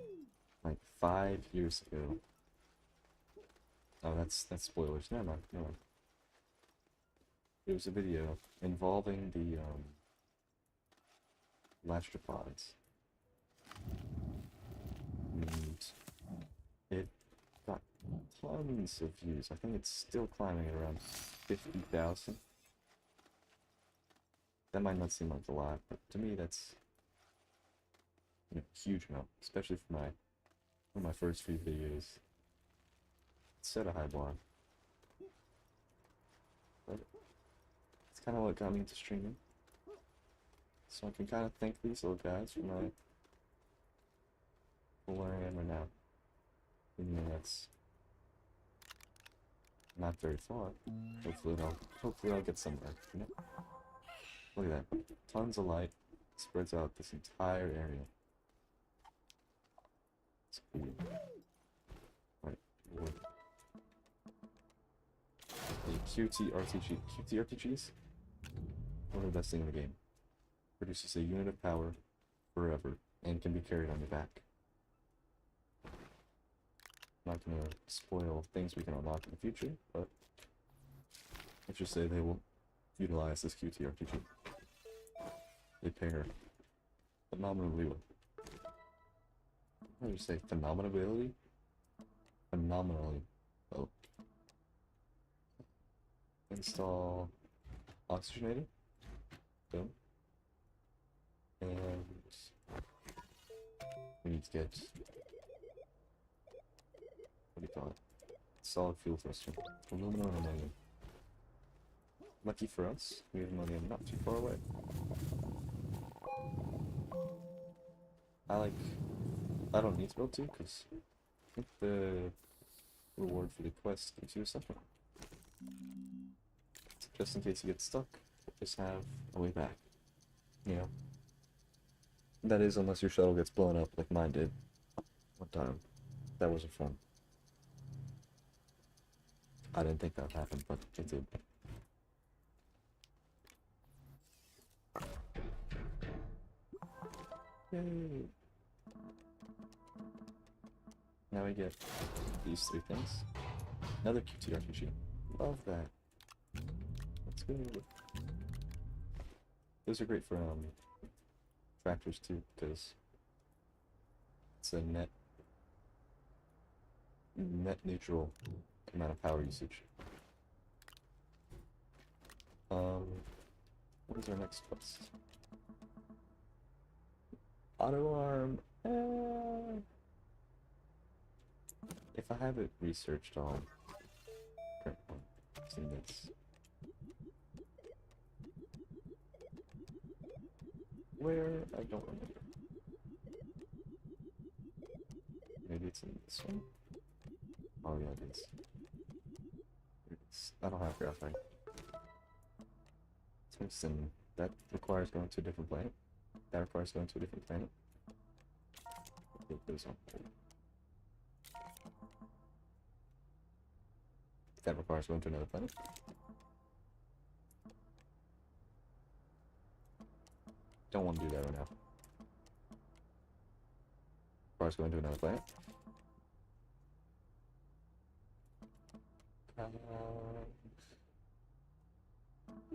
like 5 years ago. Oh, that's spoilers. Never mind, never mind. It was a video involving the gastropods. And it got tons of views. I think it's still climbing at around 50,000. That might not seem like a lot, but to me that's a huge amount, especially for one of my first few videos. It set a high bar. But it's kind of what got me into streaming. So I can kind of thank these little guys for where I am right now. Even though that's Not very far. Hopefully I'll get somewhere. You know? Look at that. Tons of light spreads out this entire area. It's cool. Right. Wood. The QT RTGs? One of the best things in the game. Produces a unit of power forever and can be carried on your back. Not gonna spoil things we can unlock in the future, but let's just say they will utilize this QT RPG. They pair phenomenally well. How do you say phenomenally? Phenomenally well. Install oxygenator. Boom. And we need to get, what do you call it? Solid fuel thruster. Aluminum and ammonium. Lucky for us, we have ammonium not too far away. I don't need to build two, because I think the reward for the quest gives you a second. Just in case you get stuck, just have a way back. You know? That is, unless your shuttle gets blown up like mine did one time. That wasn't fun. I didn't think that would happen, but it did. Yay! Now we get these three things. Another QT RPG. Love that. That's good. Those are great for tractors too, because it's a net neutral amount of power usage. What is our next quest? Auto arm. If I have it researched, I'll print one. See this. Where? I don't remember. Maybe it's in this one? Oh yeah, it is. I don't have graphite. Tungsten. That requires going to a different planet. That requires going to a different planet. Put those on. That requires going to another planet. Don't want to do that right now. Requires going to another planet.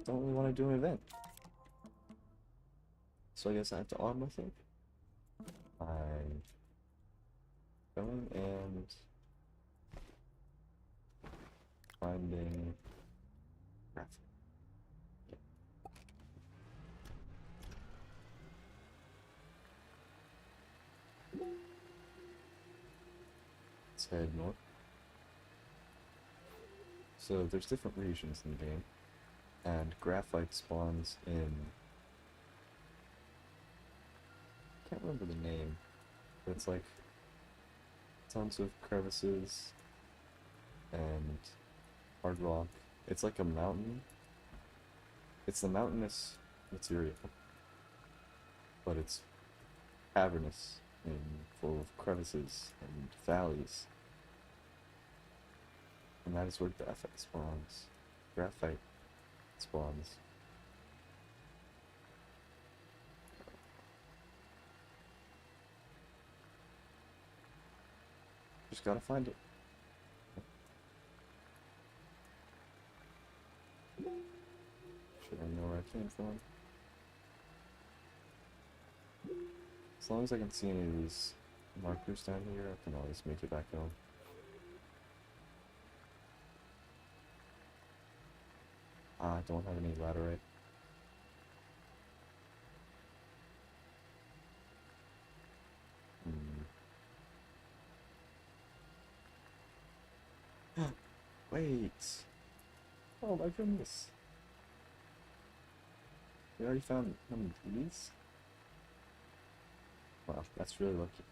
Don't really want to do an event. So I guess I have to arm myself. I'm going and finding graphite. Let's head north. So there's different regions in the game, and graphite spawns in, I can't remember the name, but it's like tons of crevices and hard rock. It's like a mountain. It's the mountainous material, but it's cavernous and full of crevices and valleys. And that is where graphite spawns. Graphite spawns. Just gotta find it. Should I know where I came from? As long as I can see any of these markers down here, I can always make it back home. I don't have any laterite. Wait! Oh my goodness! We already found one of these? Wow, that's really lucky.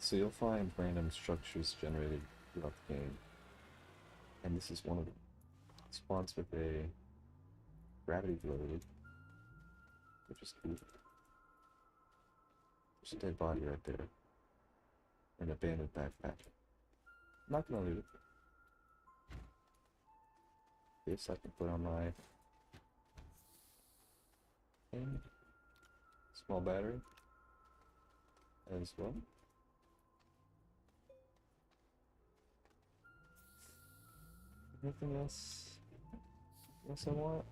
So you'll find random structures generated throughout the game. And this is one of them. It spawns with a gravity globe, which is cool. There's a dead body right there. An abandoned backpack. I'm not gonna loot it. This I can put on my thing. Small battery as well. Anything else? I want?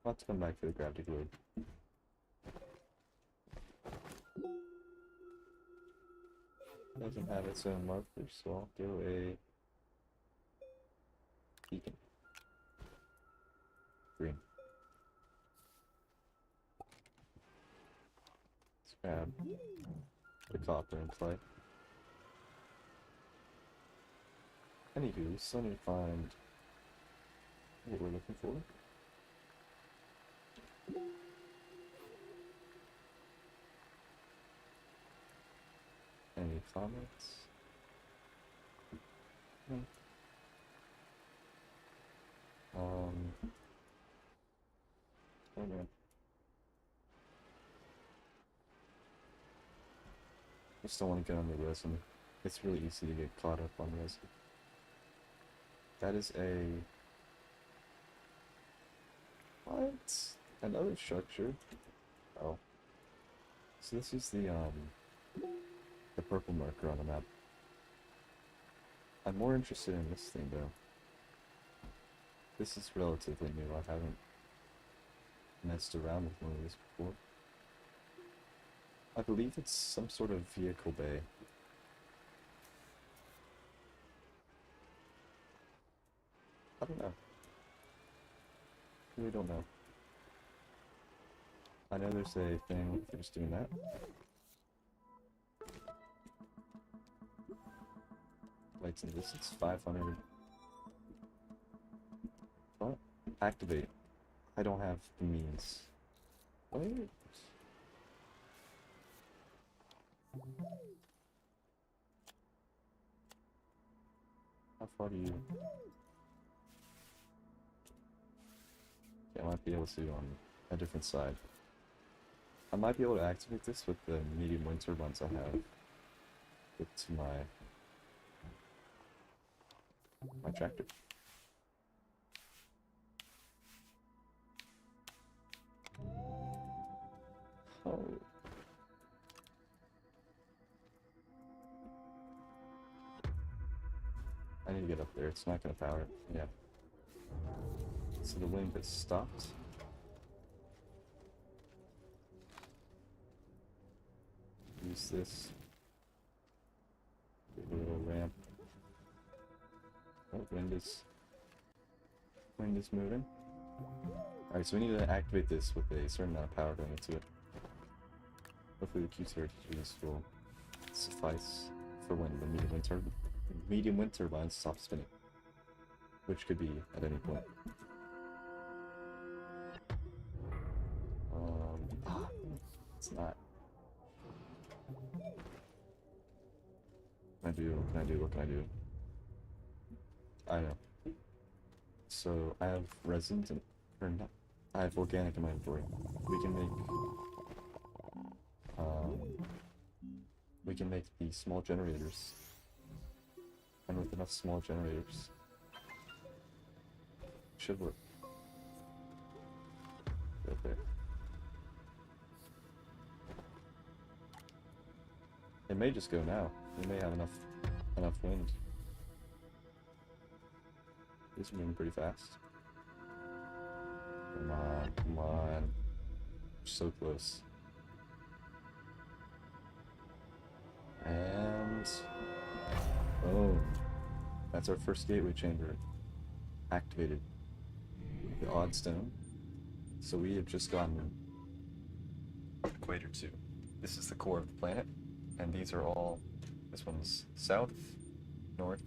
I'll have to come back for the gravity globe. Doesn't have its own marker, so I'll do a beacon. Green. Let's grab the copper and clay. Anywho, so let me find what we're looking for. Any comments? No. Oh man. I just don't want to get on the resin. It's really easy to get caught up on resin. That is a... What? Another structure? Oh. So this is the purple marker on the map. I'm more interested in this thing though. This is relatively new. I haven't messed around with one of these before. I believe it's some sort of vehicle bay. I don't know. Really don't know. I know there's a thing for just doing that. Lights in distance, 500. What? Activate. I don't have the means. Wait. How far do you... Okay, I might be able to on a different side. I might be able to activate this with the medium wind turbines I have hooked to my tractor. Oh. I need to get up there. It's not going to power it. Yeah. So the wind has stopped. Use this. Give a little ramp. Oh, wind is moving. Alright, so we need to activate this with a certain amount of power going into it. Hopefully the Q32s will suffice for when the medium wind turbines stop spinning. Which could be at any point. It's not. What can I do? I know. So I have resin or not. I have organic in my inventory. We can make the small generators. And with enough small generators, should work. Right there. It may just go now. We may have enough wind. It's moving pretty fast. Come on. So close. And boom. That's our first gateway chamber activated. The odd stone. So we have just gotten equator 2. This is the core of the planet, and these are all, this one's south, north,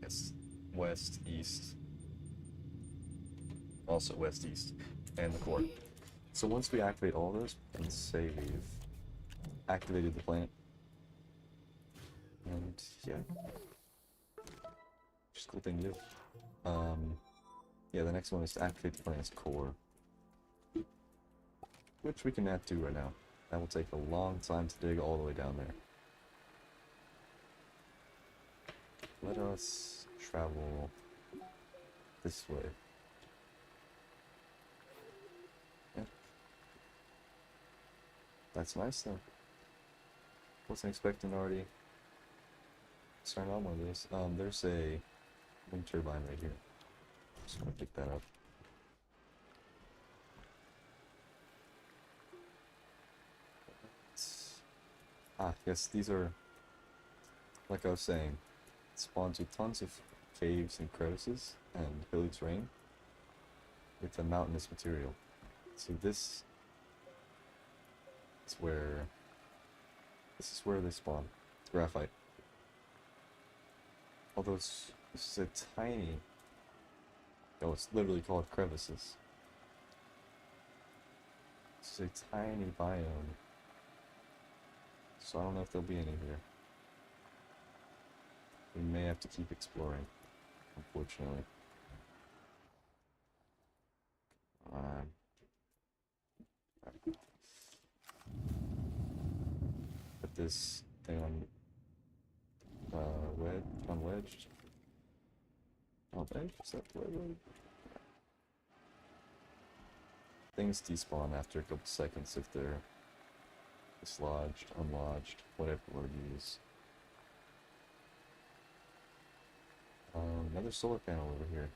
yes, west, east, also west, east, and the core. So once we activate all those, we can say we've activated the plant. And yeah, just a cool thing to do. Yeah, the next one is to activate the plant's core, which we cannot do right now. That will take a long time to dig all the way down there. Let us travel this way. Yeah. That's nice though. Wasn't expecting already starting on one of these. There's a wind turbine right here. Just gonna pick that up. Yes, these are, like I was saying, spawns with tons of caves and crevices and hilly terrain with a mountainous material. So this is where they spawn. It's graphite. Although this is a tiny, oh, it's literally called crevices. This is a tiny biome. So I don't know if there'll be any here. We may have to keep exploring, unfortunately. Put this thing on unwedged. Oh, wedge? Is that the right word? Things despawn after a couple seconds if they're dislodged, unlodged, whatever word you use. Another solar panel over here.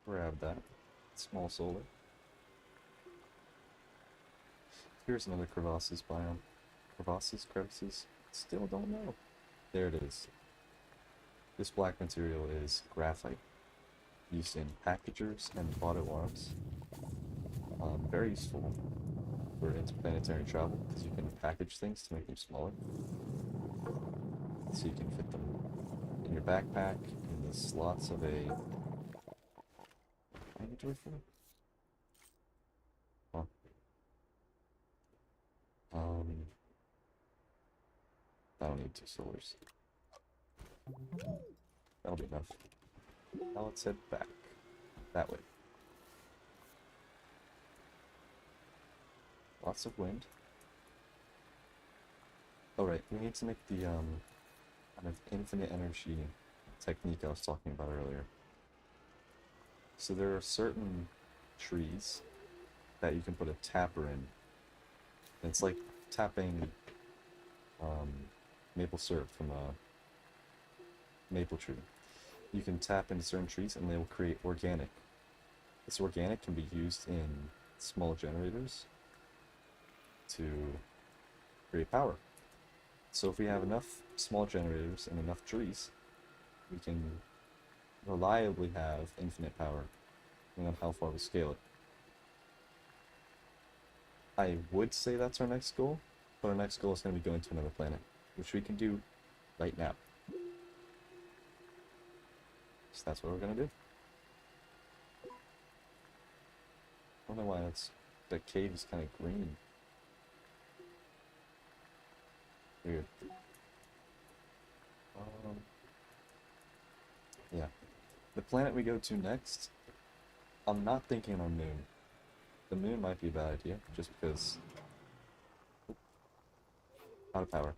Grab that. Small solar. Here's another crevasses biome. Crevasses? Crevices? Still don't know. There it is. This black material is graphite, used in packagers and auto arms. Very useful for interplanetary travel, because you can package things to make them smaller. So you can fit them in your backpack, in the slots of a inventory full? Huh. I don't need 2 solars. That'll be enough. Now let's head back. That way. Lots of wind. Oh right, we need to make the kind of infinite energy technique I was talking about earlier. So there are certain trees that you can put a tapper in. And it's like tapping maple syrup from a maple tree. You can tap into certain trees and they will create organic. This organic can be used in small generators to create power. So if we have enough small generators and enough trees, we can reliably have infinite power, depending on how far we scale it. I would say that's our next goal, but our next goal is going to be going to another planet, which we can do right now. So that's what we're going to do. I don't know why the cave is kind of green. Weird. Yeah. The planet we go to next, I'm not thinking our moon. The moon might be a bad idea, just because... out of power.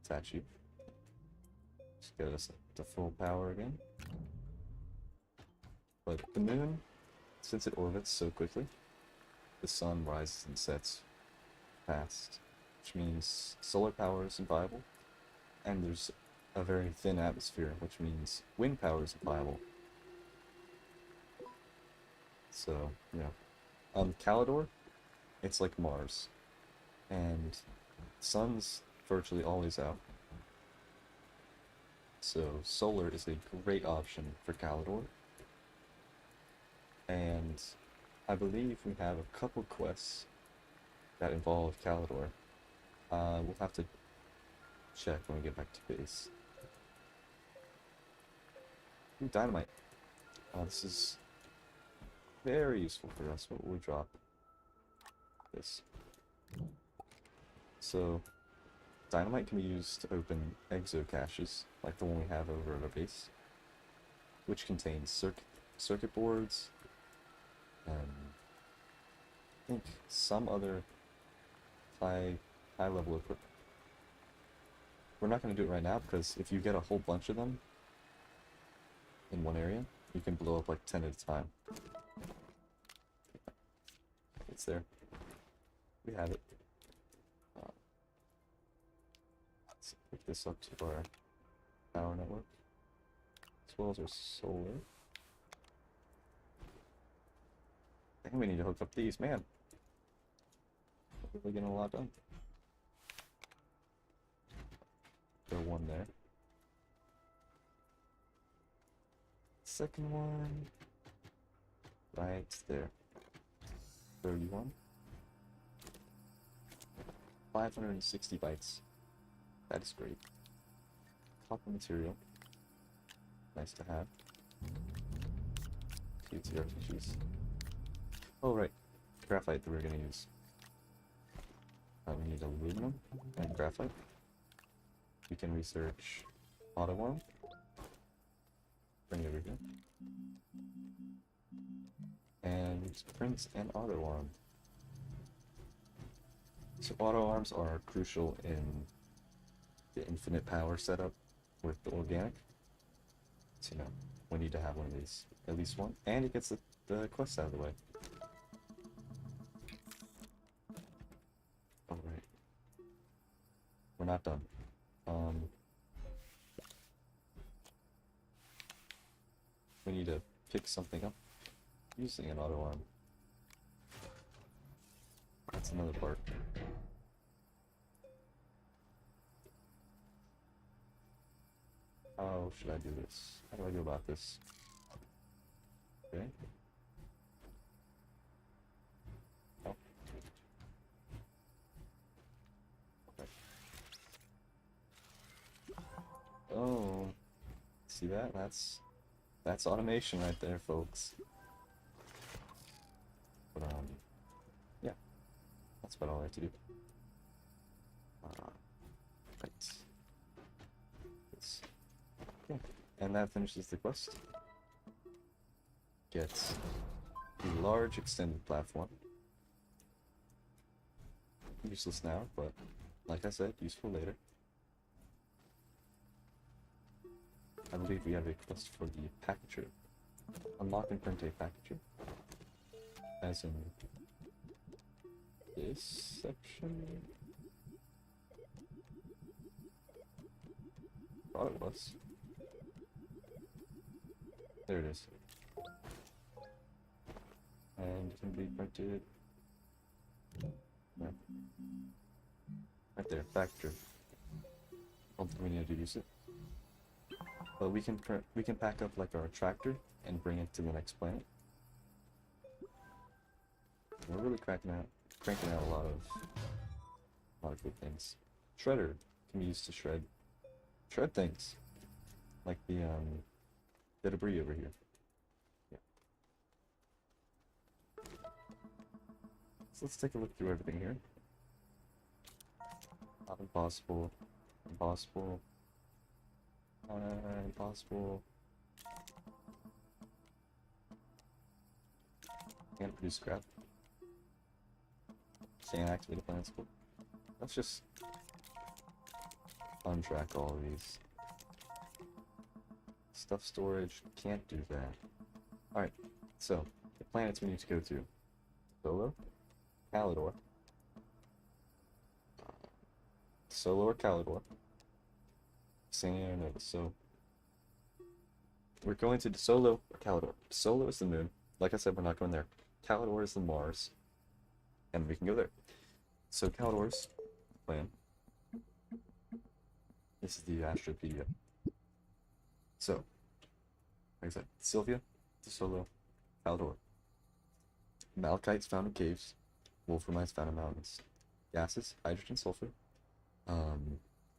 Attach you. Just get us to full power again. But the moon, since it orbits so quickly, the sun rises and sets fast, which means solar power isn't viable, and there's a very thin atmosphere, which means wind power isn't viable. So, yeah. Calidor, it's like Mars, and the sun's virtually always out. So solar is a great option for Calidor. And I believe we have a couple quests that involve Calidor. We'll have to check when we get back to base. Ooh, dynamite. This is very useful for us. What will we drop? This. So, dynamite can be used to open exo caches, like the one we have over at our base, which contains circuit boards, and I think some other high level equipment. We're not going to do it right now because if you get a whole bunch of them in one area, you can blow up like 10 at a time. It's there. We have it. Let's pick this up to our power network, as well as our solar. I think we need to hook up these, man. We're really getting a lot done. Throw one there. Second one, right there. 31. 560 bytes. That is great. Copper material. Nice to have. TNT RPGs. Oh, right. Graphite that we're going to use. We need aluminum and graphite. We can research auto arm. Bring it over here. And print and auto arm. So auto arms are crucial in the infinite power setup with the organic. So you know, we need to have one of these, at least one, and it gets the quest out of the way. Alright. We're not done. We need to pick something up using an auto arm. That's another part. How should I do this? How do I go about this? Okay. Oh. Okay. Oh. See that? That's automation right there, folks. But yeah. That's about all I have to do. Right. This. Okay. And that finishes the quest. Gets a large extended platform. Useless now, but like I said, useful later. I believe we have a quest for the packager. Unlock and print a packager. As in this section. Thought it was. There it is. And it can be printed. No. Right there, packager. Don't think we need to use it. But we can pack up like our tractor and bring it to the next planet. We're really cranking out a lot of good things. Shredder can be used to shred things, like the debris over here. Yeah. So let's take a look through everything here. Not impossible, impossible. Impossible. Can't produce scrap. Can't activate a planet school. Let's just untrack all of these. Stuff storage, can't do that. Alright, so the planets we need to go to. Solo, Calidor. Solo or Calidor. So we're going to Solo or Calidor. Solo is the moon. Like I said, we're not going there. Calidor is the Mars. And we can go there. So Calidor's plan. This is the Astropedia. So, like I said, Sylvia to Solo, Calidor. Malchites found in caves. Wolframites found in mountains. Gases, hydrogen, sulfur.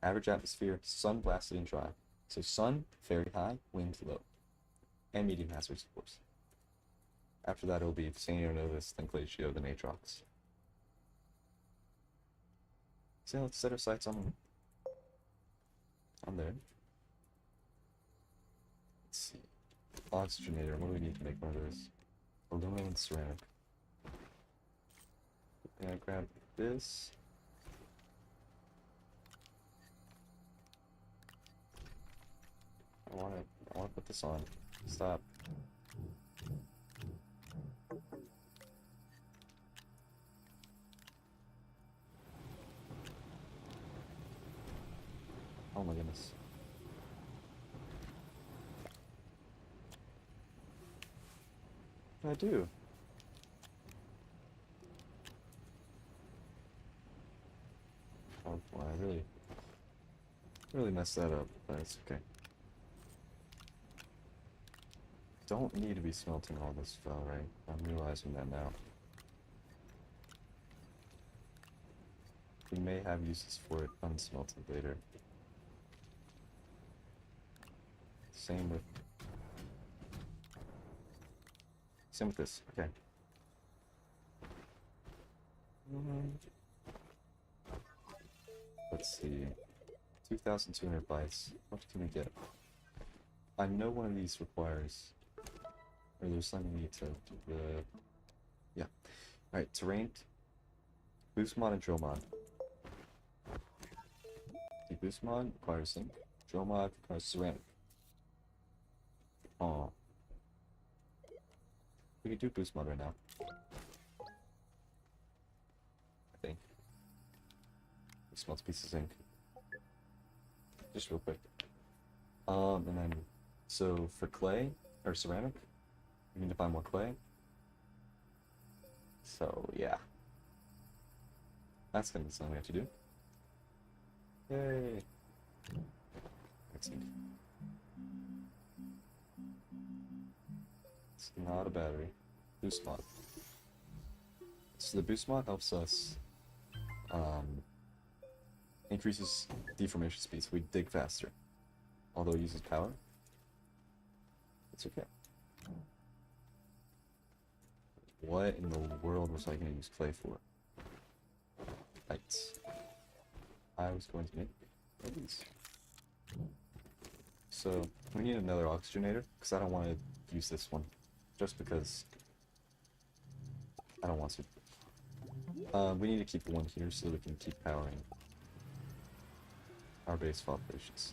Average atmosphere, sun blasted and dry. So sun, very high, wind low. And medium hazards, of course. After that, it'll be Sanio Novus, then Glacio, then Atrox. So let's set our sights on there. Let's see. Oxygenator, what do we need to make one of those? Aluminum and ceramic. Yeah, grab this. I wanna put this on. Stop. Oh my goodness. What did I do? Oh boy, I really messed that up, but it's okay. Don't need to be smelting all this fel, right? I'm realizing that now. We may have uses for it unsmelted later. Same with this. Okay. Let's see. 2,200 bytes. What can we get? I know one of these requires, or there's something we need to do the. Yeah. All right. Terrain. Boost mod and drill mod. The boost mod requires zinc. Drill mod requires ceramic. Oh. We can do boost mod right now. I think. We smelt a piece of zinc. Just real quick. And then, so for clay, or ceramic, we need to find more clay. So, yeah. That's gonna be something we have to do. Yay! It's not a battery. Boost mod. So the boost mod helps us increases deformation speed, so we dig faster. Although it uses power. It's okay. What in the world was I going to use clay for? Lights. I was going to make these. So, we need another oxygenator, because I don't want to use this one. Just because I don't want to. We need to keep one here so that we can keep powering our base operations.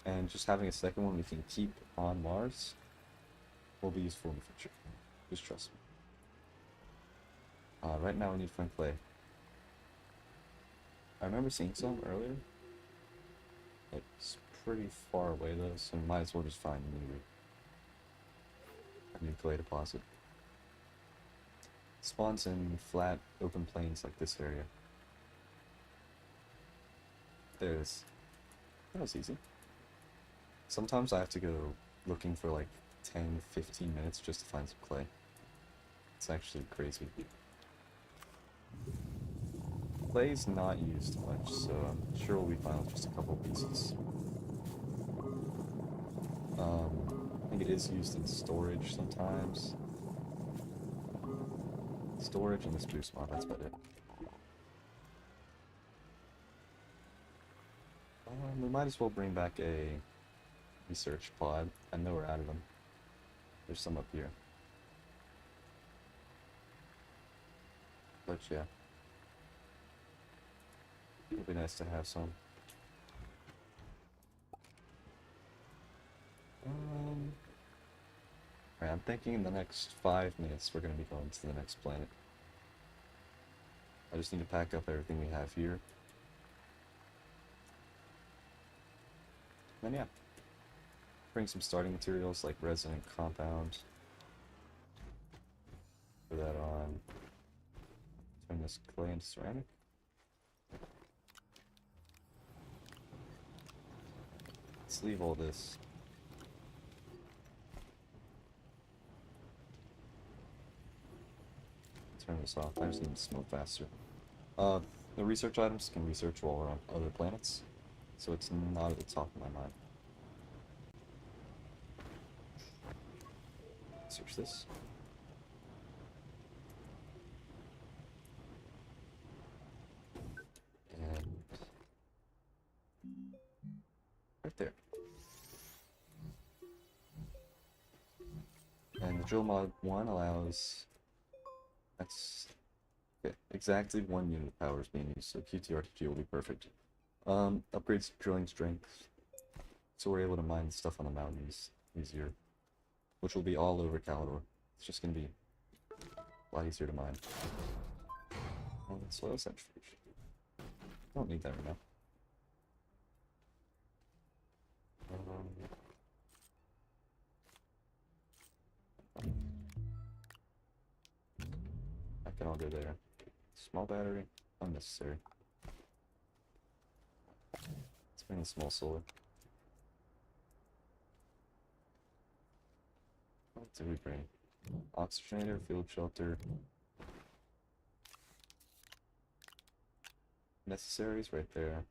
And just having a second one we can keep on Mars will be useful in the future. Just trust me. Right now we need flint clay. I remember seeing some earlier. It's pretty far away though, so we might as well just find a new clay deposit. Spawns in flat, open plains like this area. There it is. That was easy. Sometimes I have to go looking for like 10-15 minutes just to find some clay. It's actually crazy. Clay is not used much, so I'm sure we'll be fine with just a couple pieces. I think it is used in storage sometimes. Storage and this boost mod, that's about it. We might as well bring back a research pod. I know we're out of them. There's some up here. But yeah. It would be nice to have some. Alright, I'm thinking in the next 5 minutes we're going to be going to the next planet. I just need to pack up everything we have here. And then yeah. Bring some starting materials like resin and compound. Put that on. Turn this clay into ceramic. Let's leave all this. Turn this off. I just need to smoke faster. The research items can research while we're on other planets. so it's not at the top of my mind. Search this. And right there. And the drill mod 1 allows, that's okay, exactly 1 unit of power is being used, so QTRTG will be perfect. Upgrades drilling strength, so we're able to mine stuff on the mountains easier, which will be all over Calidor. It's just going to be a lot easier to mine. And soil centrifugation. Don't need that right now. I can all go there. Small battery, unnecessary. Let's bring a small solar. What did we bring? Oxygenator, field shelter. Necessaries right there.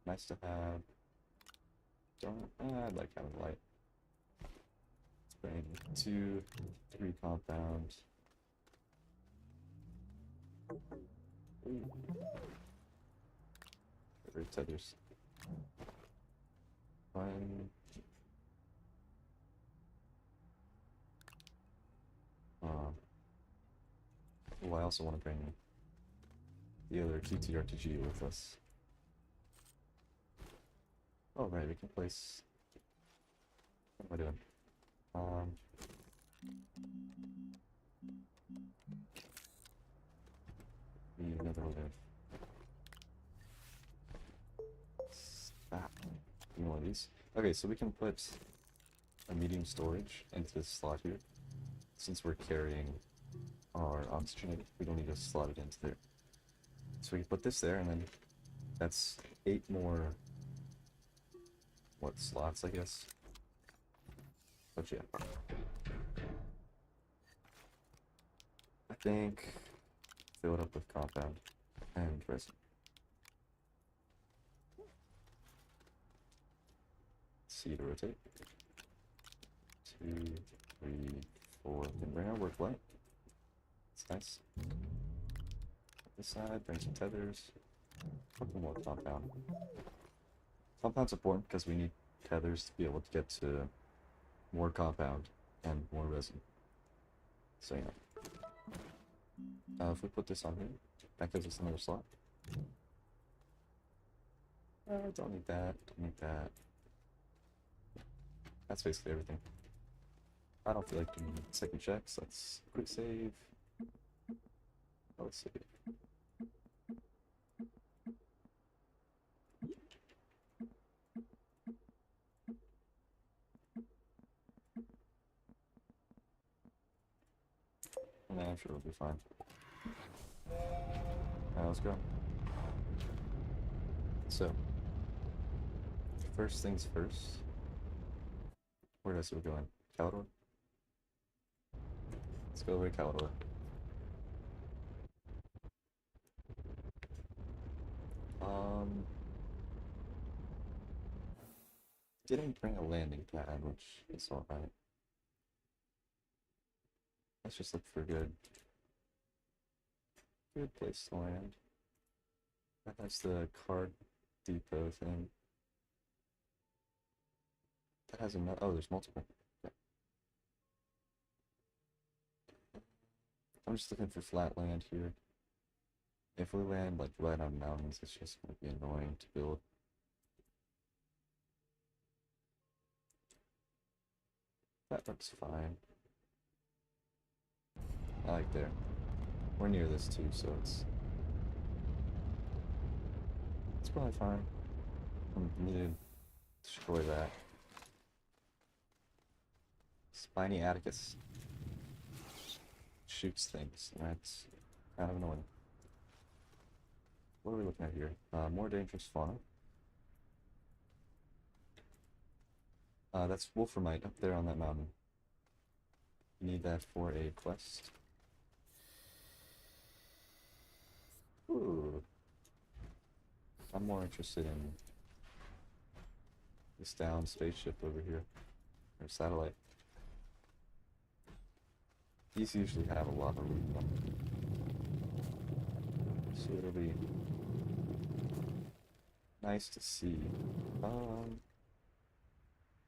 Nice to have. Don't. I'd like having light. Let's bring 2, 3 compounds. Ooh. Tethers. Fine. Oh, I also want to bring the other QTRTG with us. Oh, right, we can place. What am I doing? Need another live. Stop. Give me one of these. Okay, so we can put a medium storage into this slot here. Since we're carrying our oxygen, we don't need to slot it into there. So we can put this there, and then that's 8 more, what, slots, I guess? But yeah. I think fill it up with compound and resin. C to rotate. 2, 3, 4. Then bring our work light. It's nice. This side, bring some tethers. Couple more compound. Compound's important because we need tethers to be able to get to more compound and more resin. So yeah. If we put this on here, that gives us another slot. Don't need that, don't need that. That's basically everything. I don't feel like doing second checks. Let's quick save. Oh, let's save. Nah, I'm sure it'll be fine. Alright, let's go. So, first things first. Where did I say we're going? Calidor? Let's go over to Calidor. Didn't bring a landing pad, which is alright. Let's just look for a good place to land. That's the card depot thing. That has another. Oh, there's multiple. Yeah. I'm just looking for flat land here. If we land like right on mountains, it's just gonna be annoying to build. That looks fine. I like there. We're near this too, so it's probably fine. I need to destroy that. Spiny Atticus shoots things, and that's kind of annoying. What are we looking at here? More dangerous fauna. That's Wolframite up there on that mountain. You need that for a quest. Ooh. I'm more interested in this down spaceship over here, or satellite. These usually have a lot of loot on them, so it'll be nice to see.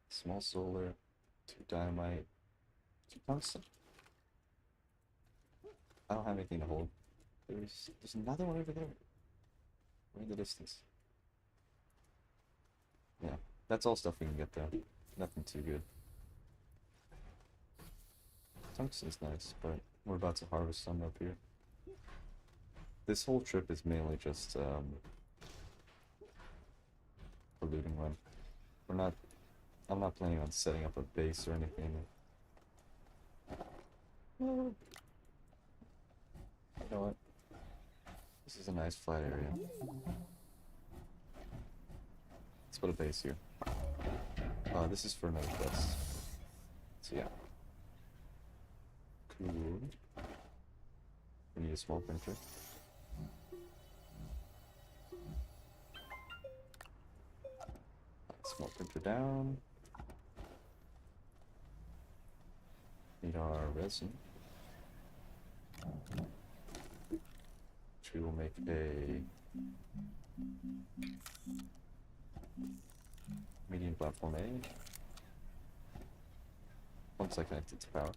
Small solar, 2 dynamite, 2 tungsten. I don't have anything to hold. There's another one over there. Way in the distance. Yeah, that's all stuff we can get though. Nothing too good. Tungsten's nice, but we're about to harvest some up here. This whole trip is mainly just a looting run. I'm not planning on setting up a base or anything. You know what? This is a nice flat area. Let's put a base here. This is for another quest. So yeah. Cool. We need a small printer. Small printer down. Need our resin. Which we will make a medium platform A. Once I connect it to power.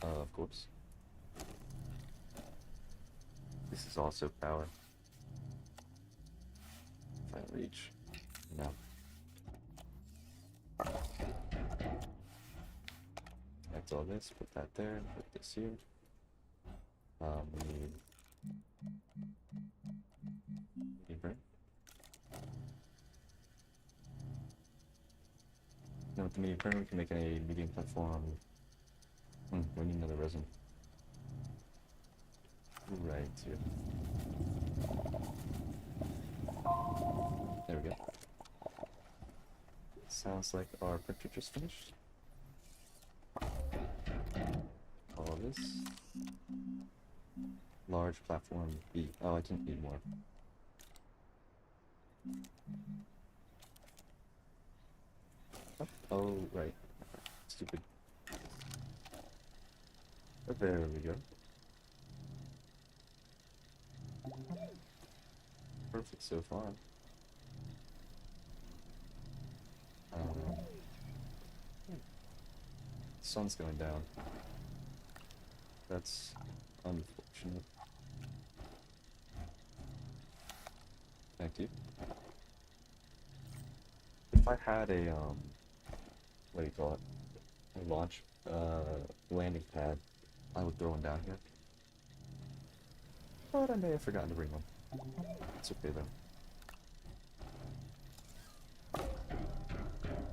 Of course. This is also power. If I reach. No. Connect all this, put that there, put this here. We need brain. Now with the medium print we can make a medium platform. We need another resin. Right here. There we go. Sounds like our printer just finished. All this. Large platform B. Oh, I didn't need more. Oh, right. Stupid. But there we go. Perfect so far. Sun's going down. That's unfortunate. Thank you. If I had a what do you call it? A launch landing pad, I would throw one down here. But I may have forgotten to bring one. It's okay though.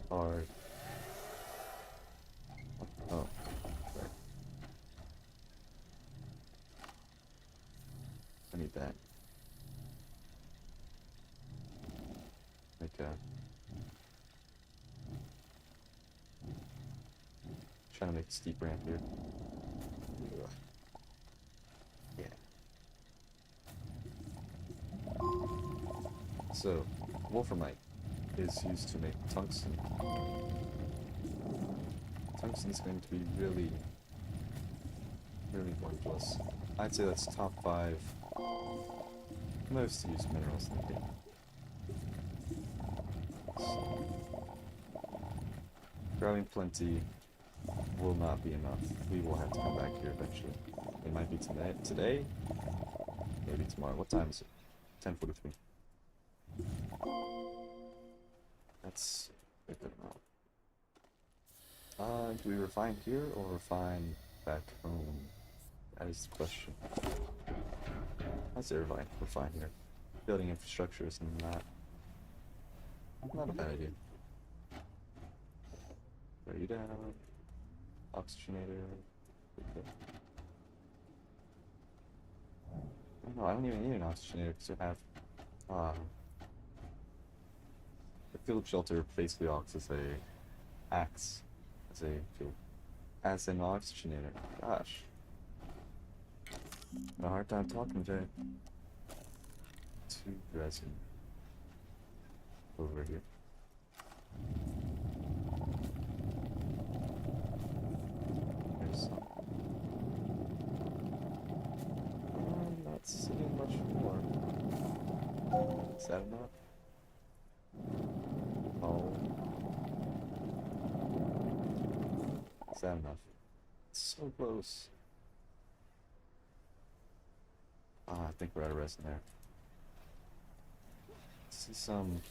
Hard. Oh, right. I need that. Like trying to make a steep ramp here. Yeah. So, wolframite is used to make tungsten. Tungsten's going to be really worthless. I'd say that's top 5 most used minerals in the game. So, grabbing plenty will not be enough. We will have to come back here eventually. It might be today, maybe tomorrow. What time is it? 10:43. That's a good amount. Do we refine here or refine back home? That is the question. I'd say refine here. Building infrastructure is not a bad idea. Throw you down. Oxygenator. Okay. No, I don't even need an oxygenator because I have the field shelter basically acts as as an oxygenator. Gosh. Had a hard time talking, Jay. 2 resin. over here. There's some. I'm not seeing much more. Is that enough? Oh. Is that enough? It's so close. Ah, I think we're out of resin there. See some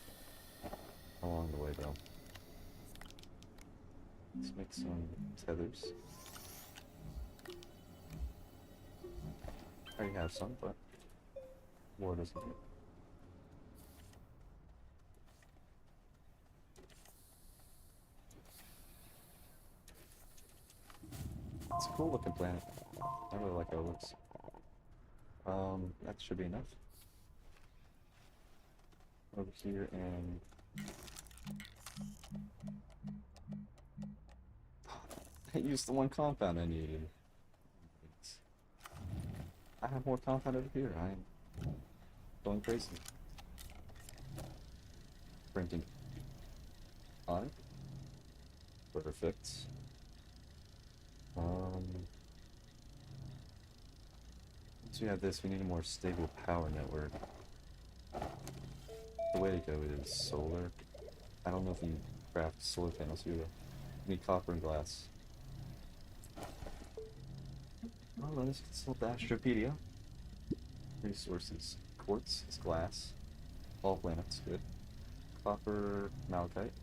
along the way though. Let's make some tethers. I already have some, but more doesn't do. It's a cool looking planet. I really like how it looks. That should be enough. Over here and I used the one compound I needed. I have more compound over here. I'm going crazy. Printing on it. Perfect. Once we have this, we need a more stable power network. The way to go is solar. I don't know if you craft solar panels here though. You need copper and glass. Oh, let's consult the Astropedia. Resources. Quartz is glass. All planets, good. Copper, malachite.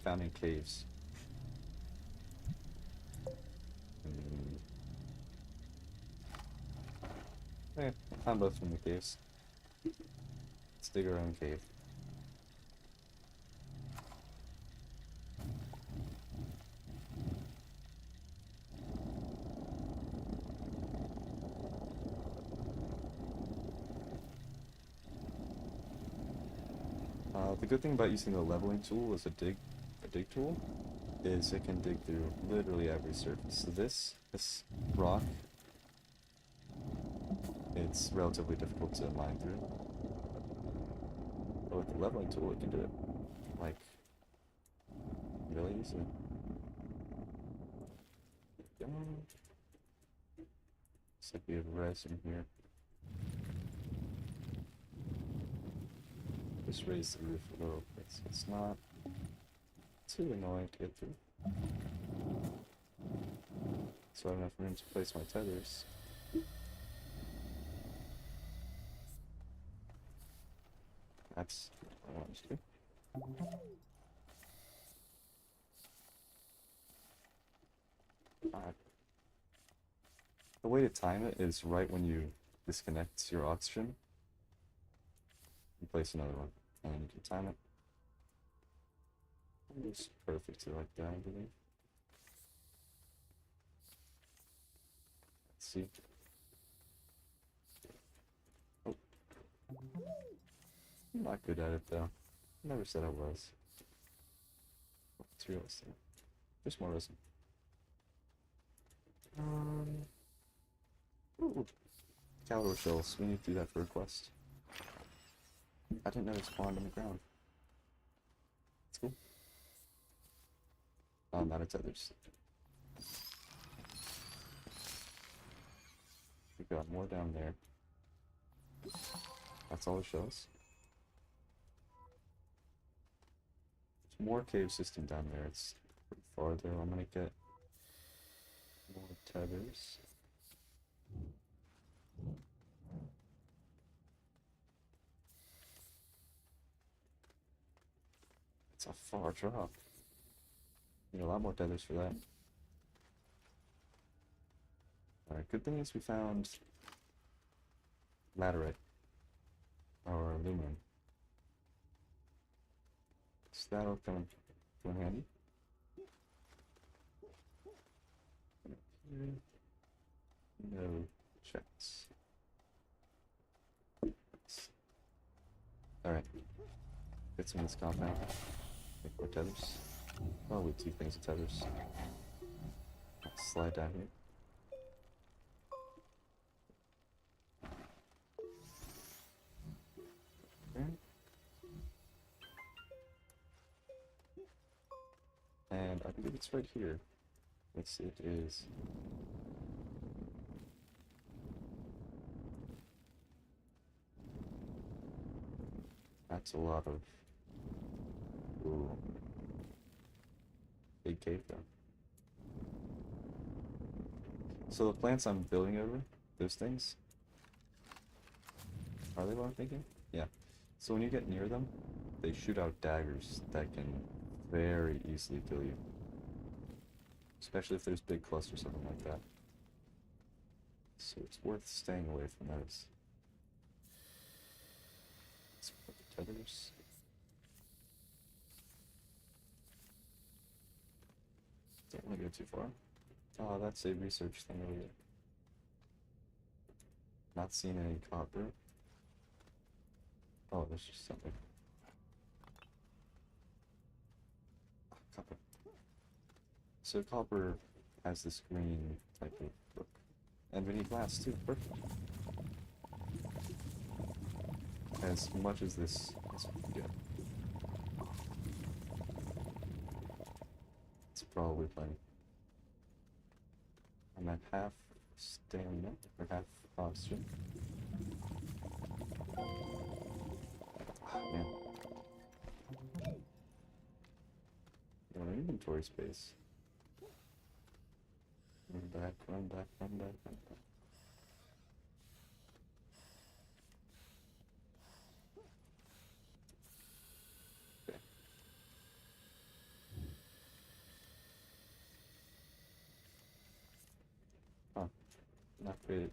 Found in caves. Found both from the caves. Let's dig our own cave. The good thing about using the leveling tool as a dig tool is it can dig through literally every surface. So this rock, it's relatively difficult to mine through. But with the leveling tool, it can do it like really easily. Looks like we have resin here. Just raise the roof a little bit so it's not too annoying to get through. So I have enough room to place my tethers. That's what I want to do. The way to time it is right when you disconnect your oxygen. You place another one, and you can time it. It's perfectly like that, I believe. Let's see. Oh. I'm not good at it though. Never said I was. Materials there. Just more resin. Ooh. Calor shells. We need to do that for a quest. I didn't know it spawned on the ground. It's cool. I'm out of tethers. We got more down there. That's all it shows. There's more cave system down there. It's pretty far though. I'm gonna get more tethers. It's a far drop. Need a lot more tethers for that. Alright, good thing is we found laterite or aluminum. So that'll come in handy. No checks. Alright. Get some of this compound. Make more tethers. Probably 2 things of tethers. Slide down here. Okay. And I believe it's right here. Yes, it is. That's a lot of... Ooh. Big cave though. So the plants I'm building over, those things, are they what I'm thinking? Yeah. So when you get near them, they shoot out daggers that can very easily kill you. Especially if there's big clusters of them like that. So it's worth staying away from those. Let's put the tethers. Don't want to go too far. Oh, that's a research thing over there. Not seeing any copper. Oh, there's just something. Oh, copper. So copper has this green type of look. And we need glass too, perfect. As much as this is good. It's probably plenty. I'm at half stamina, or half oxygen. Oh, man. No inventory space. Run back, run back, run back, run back. Okay. Huh. Not great.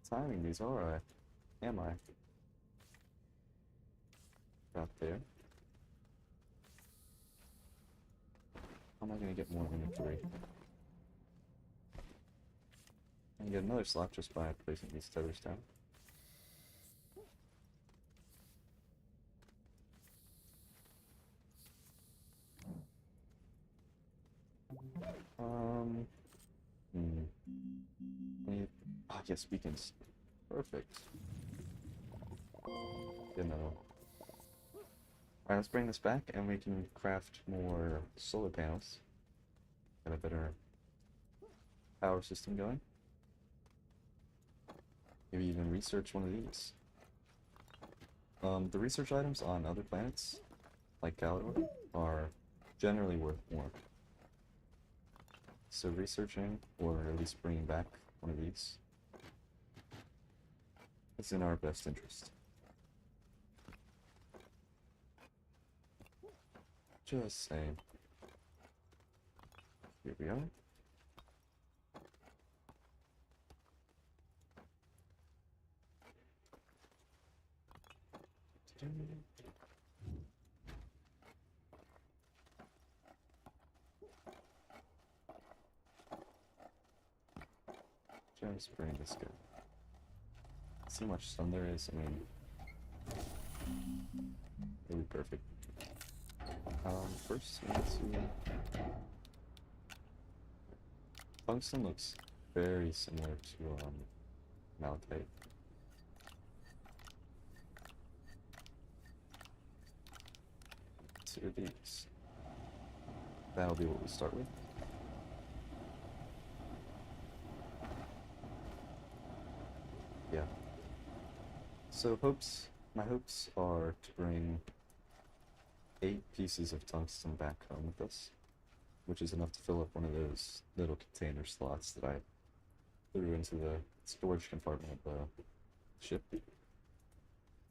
Timing these, are I? Am I? About there. How am I gonna get more inventory? I can get another slot just by placing these tethers down. Hmm. Ah, yes, beacons. Perfect. You know. Alright, let's bring this back and we can craft more solar panels. Get a better power system going. Maybe even research one of these. The research items on other planets, like Galador, are generally worth more. So researching, or at least bringing back one of these, is in our best interest. Just saying. Here we are. Just bring this guy. See how much sun there is? I mean, it'll be perfect. First, let's see. Tungsten looks very similar to malachite. Two of these. That'll be what we start with. Yeah. So my hopes are to bring 8 pieces of tungsten back home with us, which is enough to fill up one of those little container slots that I threw into the storage compartment of the ship. I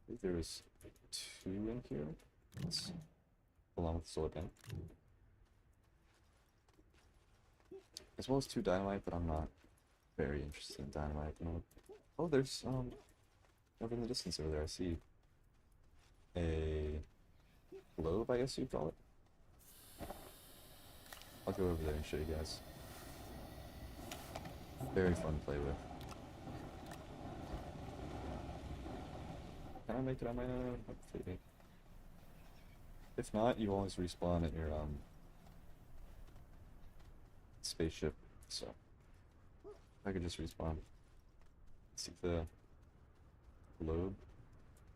think there was 2 in here, along with the solar panel. As well as 2 dynamite, but I'm not very interested in dynamite. No. Oh, there's, over in the distance over there, I see a globe, I guess you'd call it. I'll go over there and show you guys. Very fun to play with. Can I make it on my own? Hopefully. If not, you always respawn at your, spaceship, so I could just respawn. See the globe?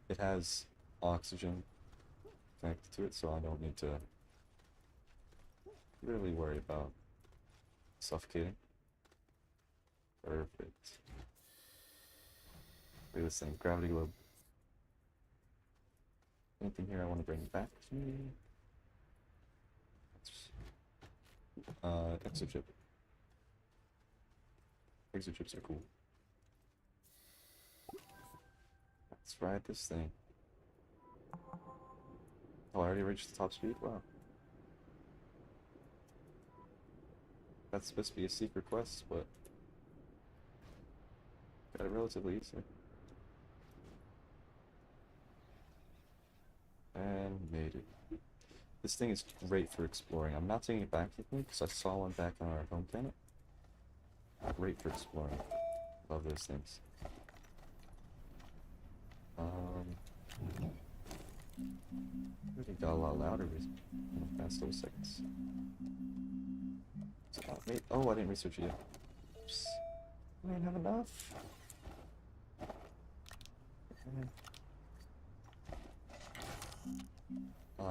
It has oxygen connected to it, so I don't need to really worry about suffocating. Perfect. Look at this thing, gravity globe. Anything here I want to bring back to me? Exochip. Exochips are cool. Let's ride this thing. Oh, I already reached the top speed? Wow. That's supposed to be a secret quest, but got it relatively easy. And made it. This thing is great for exploring. I'm not taking it back with me because I saw one back on our home planet. Great for exploring. Love those things. Really got a lot louder in the past those seconds. Oh, I didn't research it yet. Oops. I didn't have enough.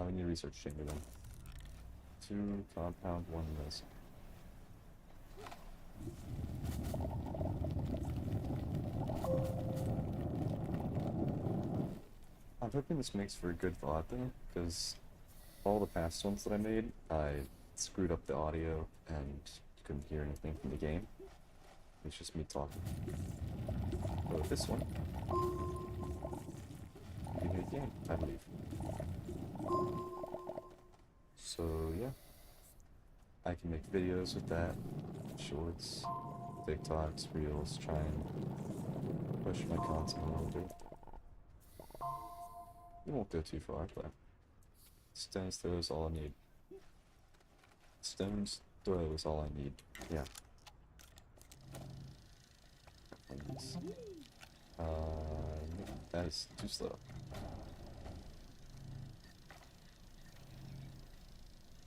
We need a research chamber then. 2 compound, 1 resin. I'm hoping this makes for a good VOD though, because all the past ones that I made, I screwed up the audio and you couldn't hear anything from the game. It's just me talking. But with this one, you can hear the game, I believe. So yeah, I can make videos with that, shorts, TikToks, Reels, try and push my content a little bit. It won't go too far, but stone's throw is all I need. Stone's throw is all I need. Yeah. That is too slow.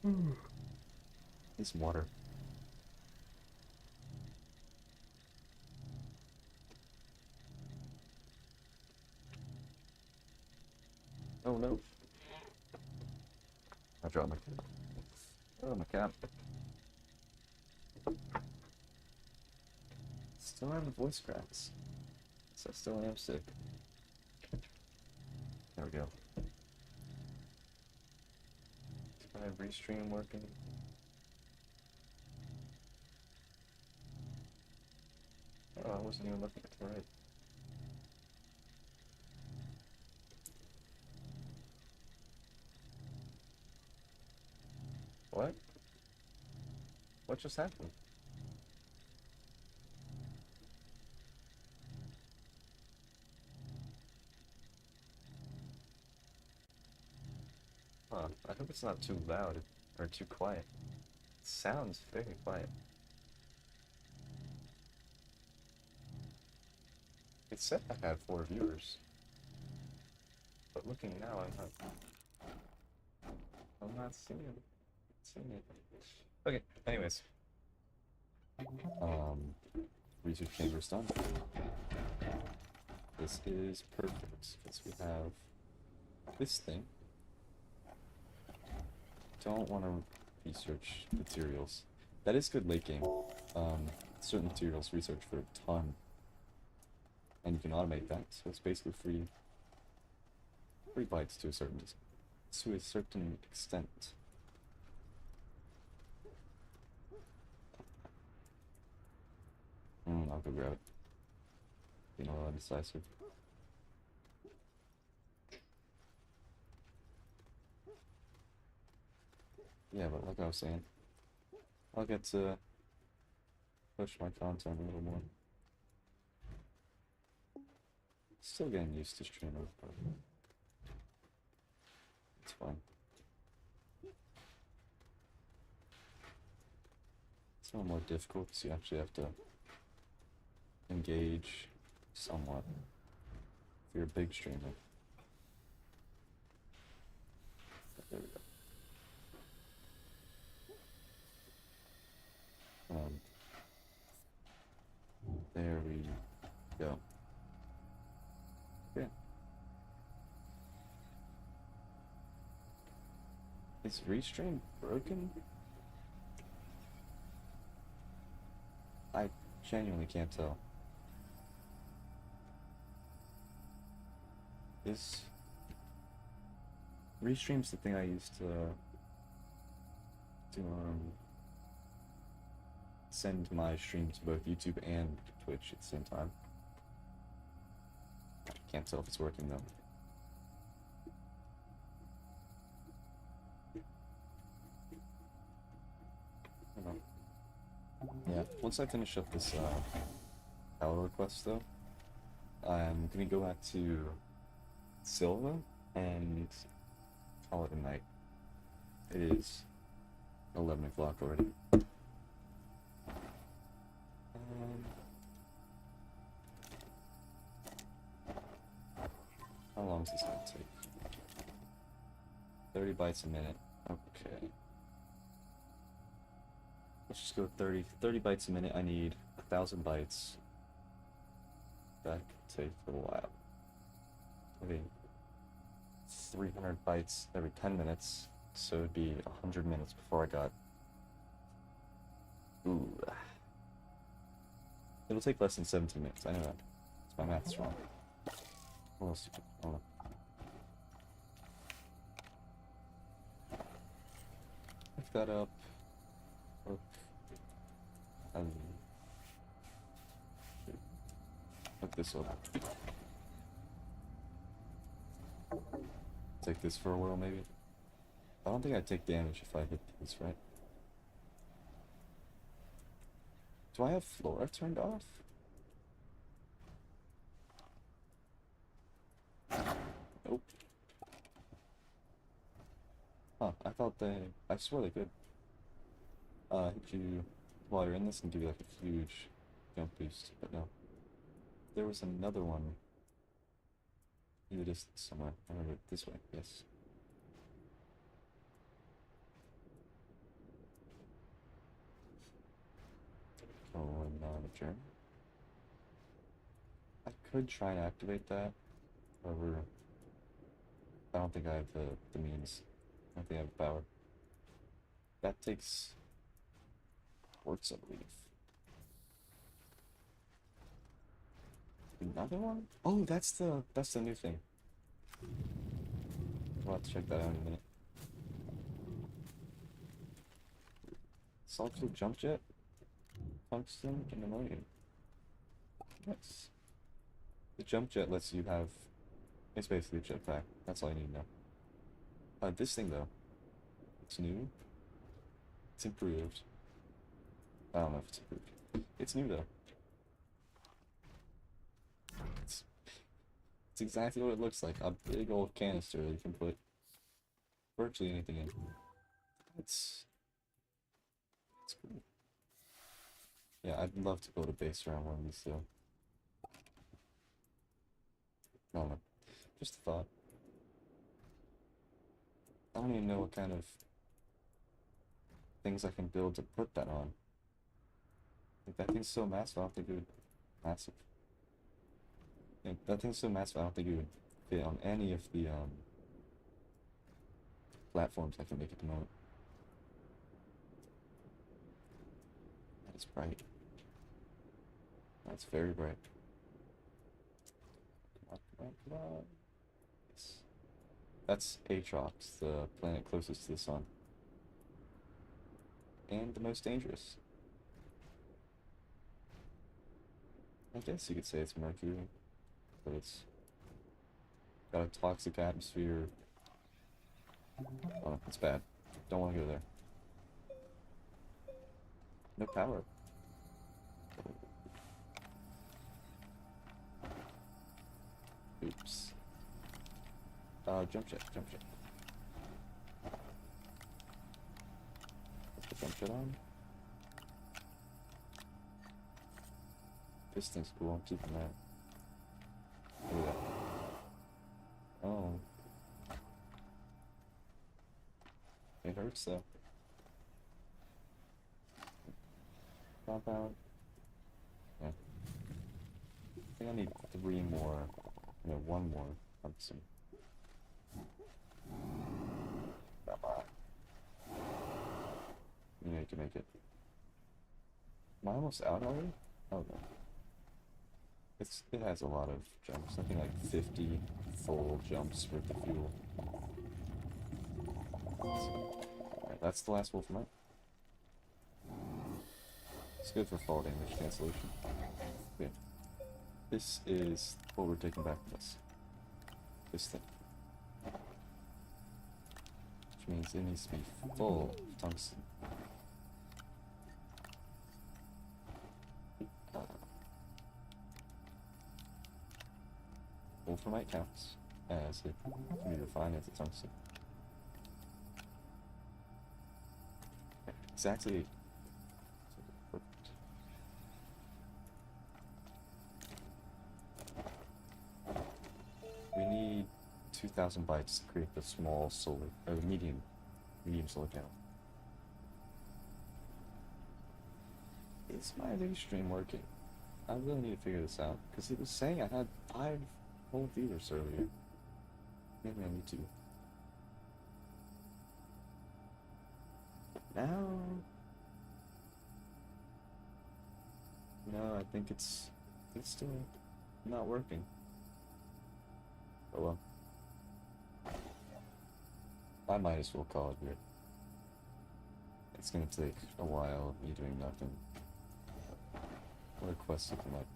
Need some water. Oh no. I dropped my cap. Oh, my cap. Still having voice cracks. So I still am sick. There we go. Is my restream working? Oh, I wasn't even looking at the right. What? What just happened? Huh, I hope it's not too loud or too quiet. It sounds very quiet. It said I had 4 viewers. But looking now, I'm not seeing it. Okay, anyways. Research chamber's done. This is perfect, because we have this thing. Don't want to research materials. That is good late game. Certain materials research for a ton. And you can automate that, so it's basically free bytes to a certain extent. I'll go grab it. Being all indecisive. Yeah, but like I was saying, I'll get to push my content a little more. Still getting used to streaming, but it's fine. It's a little more difficult because you actually have to engage somewhat if you're a big streamer. There we go. There we go. Yeah. Is Restream broken? I genuinely can't tell. This Restream's the thing I used to send my streams to both YouTube and Twitch at the same time. I can't tell if it's working though. I don't know. Yeah, once I finish up this power request though, I'm gonna go back to Silva and call it a night. It is 11 o'clock already. How long is this gonna take? 30 bytes a minute. Okay. Let's just go 30 bytes a minute. I need 1,000 bytes. That could take a while. Maybe 300 bytes every 10 minutes. So it'd be 100 minutes before I got... Ooh. It'll take less than 17 minutes. I know that. My math's wrong. What else? I don't know. Pick that up. Look. Look this up. Take this for a whirl, maybe. I don't think I'd take damage if I hit this, right? Do I have Flora turned off? Nope. Huh, I thought I swear they could. Hit you while you're in this and give you like a huge jump boost, but no. There was another one. In the distance somewhere. I remember this way, yes. Going on a journey. I could try and activate that. However, I don't think I have the means. I don't think I have the power. That takes quartz, I believe. Another one? Oh, that's the new thing. We'll have to check that out in a minute. Solid jump jet? Tungsten and ammonium. Nice. The jump jet lets you have... It's basically a jetpack. That's all you need to know. This thing though. It's new. It's improved. I don't know if it's improved. It's new though. It's exactly what it looks like. A big old canister that you can put virtually anything in. It's cool. Yeah, I'd love to build a base around one of these though. I don't know. Just a thought. I don't even know what kind of things I can build to put that on. Like, that thing's so massive, I don't think it would... Massive. Yeah, that thing's so massive, I don't think it would fit on any of the, platforms I can make at the moment. That is bright. That's very bright. Come on, come on, come on. Yes. That's Aatrox, the planet closest to the sun. And the most dangerous. I guess you could say it's Mercury, but it's got a toxic atmosphere. Oh, it's bad. Don't want to go there. No power. Oops. Jump jet, jump jet. Put the jump jet on. This thing's cool, I'm keeping that. Look at that. Oh. It hurts though. Compound. Yeah. I think I need 3 more. No, 1 more. Some. Come on. You know you can make it. Am I almost out already? Oh no. It has a lot of jumps. I think like 50 full jumps worth of fuel. Alright, that's the last wolframite. It's good for fall damage cancellation. Okay. This is what we're taking back with us. This thing. Which means it needs to be full of tungsten. Wolframite counts as it can be refined as a tungsten. Exactly. Perfect. We need 2,000 bytes to create the small solar, or medium solar panel. Is my other stream working? I really need to figure this out, because it was saying I had 5 whole viewers earlier. Maybe I need to. Now... No, I think it's still not working. Oh well. I might as well call it here. It's gonna take a while of me doing nothing. What a quest looking like.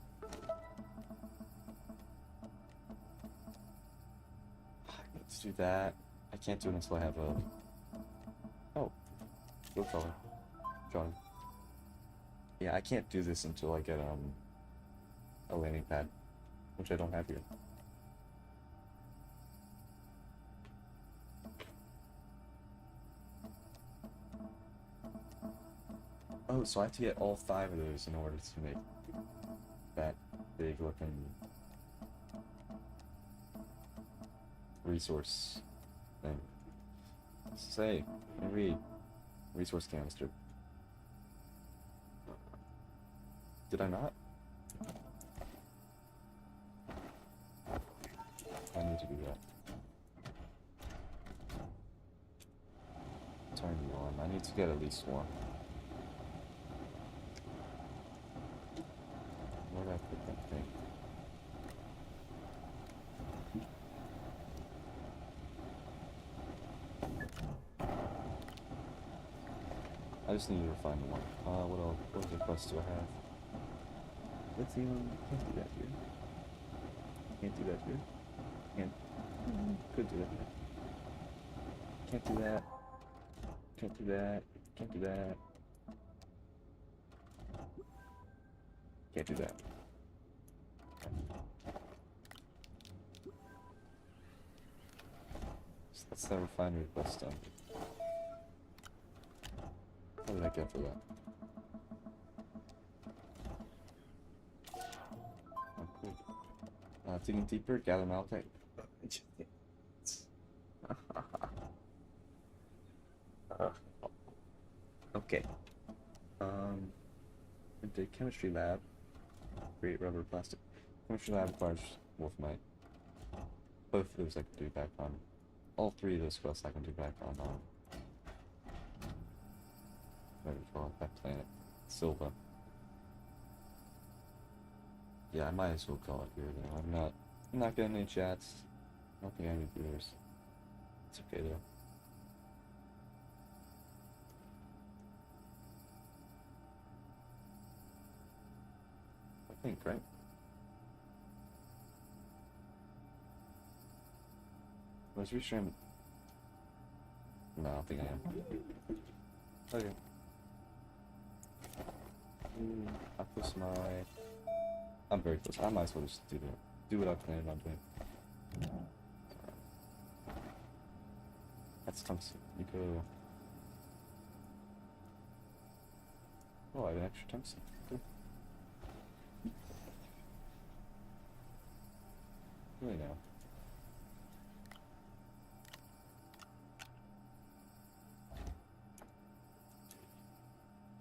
I need to do that. I can't do it until I have a... Oh. Blue color. John. Yeah, I can't do this until I get, a landing pad. Which I don't have here. Oh, so I have to get all 5 of those in order to make that big looking resource thing. Say, read. Resource canister. Did I not? I need to do that. Turn you on. I need to get at least one. Where did I put that thing? I just need to refine one. What else? What other quests do I have? Lithium. Can't do that here. Can't do that here. Can't. Could do that here. Can't do that. Can't do that. Can't do that. Can't do that. So that's that refinery quest done. What did I get for that? Oh, cool. Digging deeper, gather malachite. Okay. Into chemistry lab. Create rubber plastic. Chemistry lab requires wolfmite. Both of those I can do back on. All 3 of those quests I can do back on. What do you call it? That planet. Silva. Yeah, I might as well call it here though. I'm not getting any chats. I don't think I have any viewers. It's okay though. I think, right? Was restream? No, I don't think I am. Okay. I push my... I'm very close. I might as well just do what I planned on doing. That's tungsten. You go... Oh, I have an extra tungsten. Cool. Really now.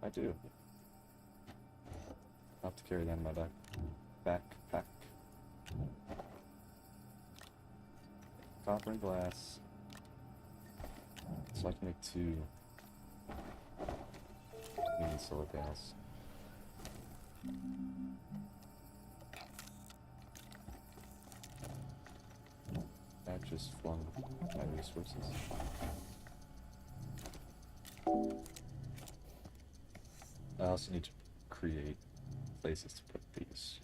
I do. I'll have to carry that in my backpack. Copper and glass. So I can make 2 mini solar panels. I just flung my resources. I also need to create places to put these.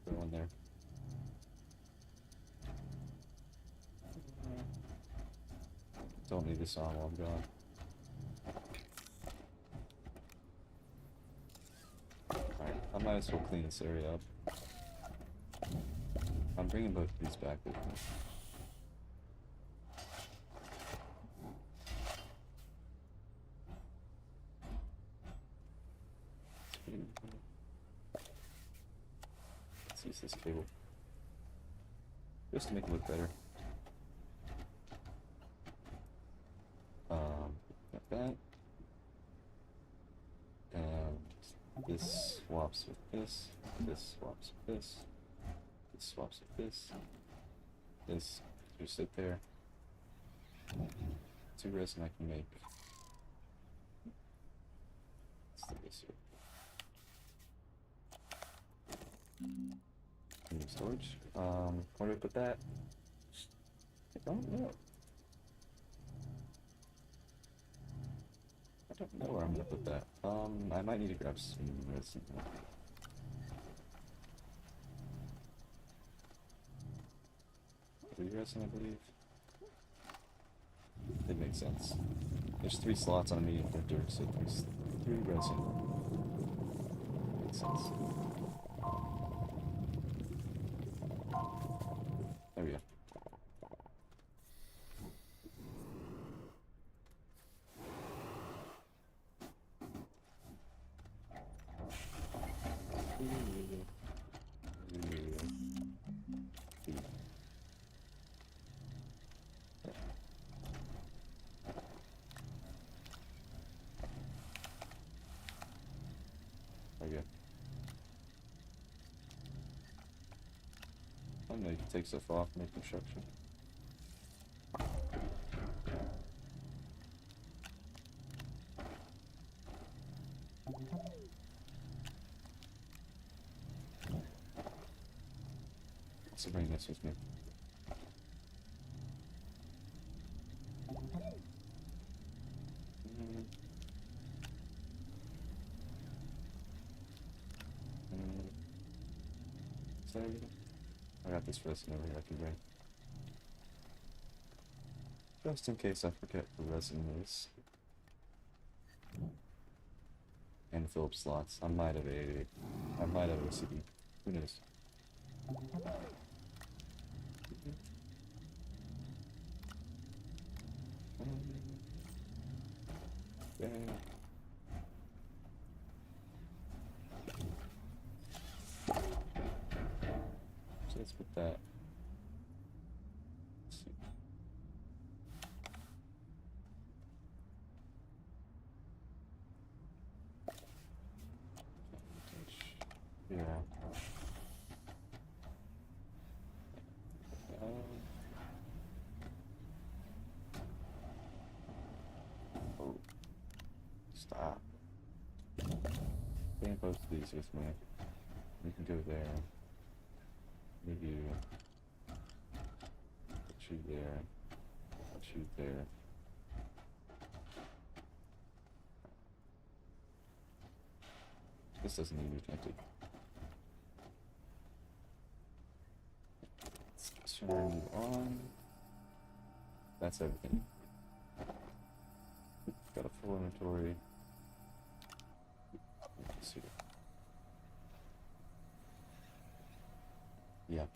Put one there. Don't need this on while I'm gone. Alright, I might as well clean this area up. I'm bringing both of these back with me. Let's use this cable. Just to make it look better. Like that. And this swaps with this. This swaps with this. This swaps with this. This just sit there. 2 resin I can make. Let's do this here. New storage. Where do I put that? I don't know. I don't know where I'm gonna put that. I might need to grab some resin. 3 resin, I believe. It makes sense. There's 3 slots on a medium printer, so 3 resin. Makes sense. There we go. Okay. I know you can take stuff off and make construction. So bring this with me. So I got this resin over here I can bring. Just in case I forget the resin is. And Phillips slots. I might have OCD. Who knows? Bang. So let's put that. Let's see. Yeah. Oh. Stop. Bring both of these with me. We can go there. Maybe put you there. Put you there. This doesn't need to be connected. Let's turn you on. That's everything. Got a full inventory. Let's see. Yeah.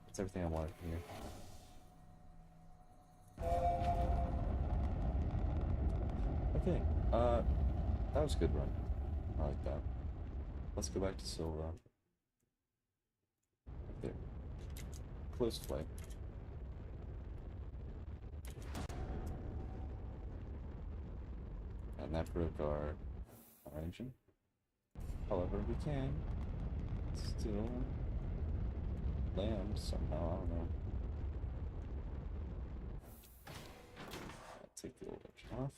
That's everything I wanted from here. Okay, that was a good run. I like that. Let's go back to Silva. Right there. Close flight. And that broke our engine. However, we can still land somehow, I don't know. take the old engine off.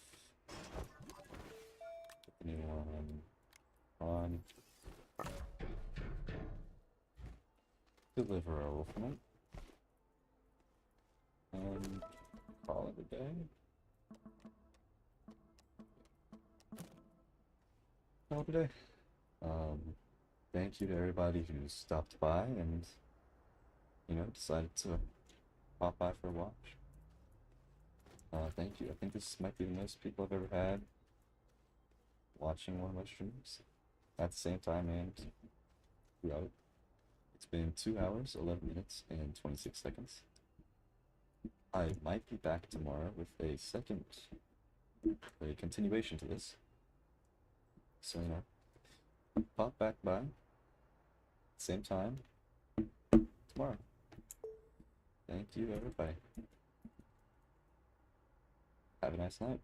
Put the new one on. Deliver our wolfman. And call it a day. Call it a day. Thank you to everybody who stopped by and, you know, decided to pop by for a watch. Thank you. I think this might be the most people I've ever had watching one of my streams at the same time and throughout. It's been 2 hours, 11 minutes, and 26 seconds. I might be back tomorrow with a continuation to this. So, you know, pop back by, same time, tomorrow. Thank you, everybody. Have a nice night.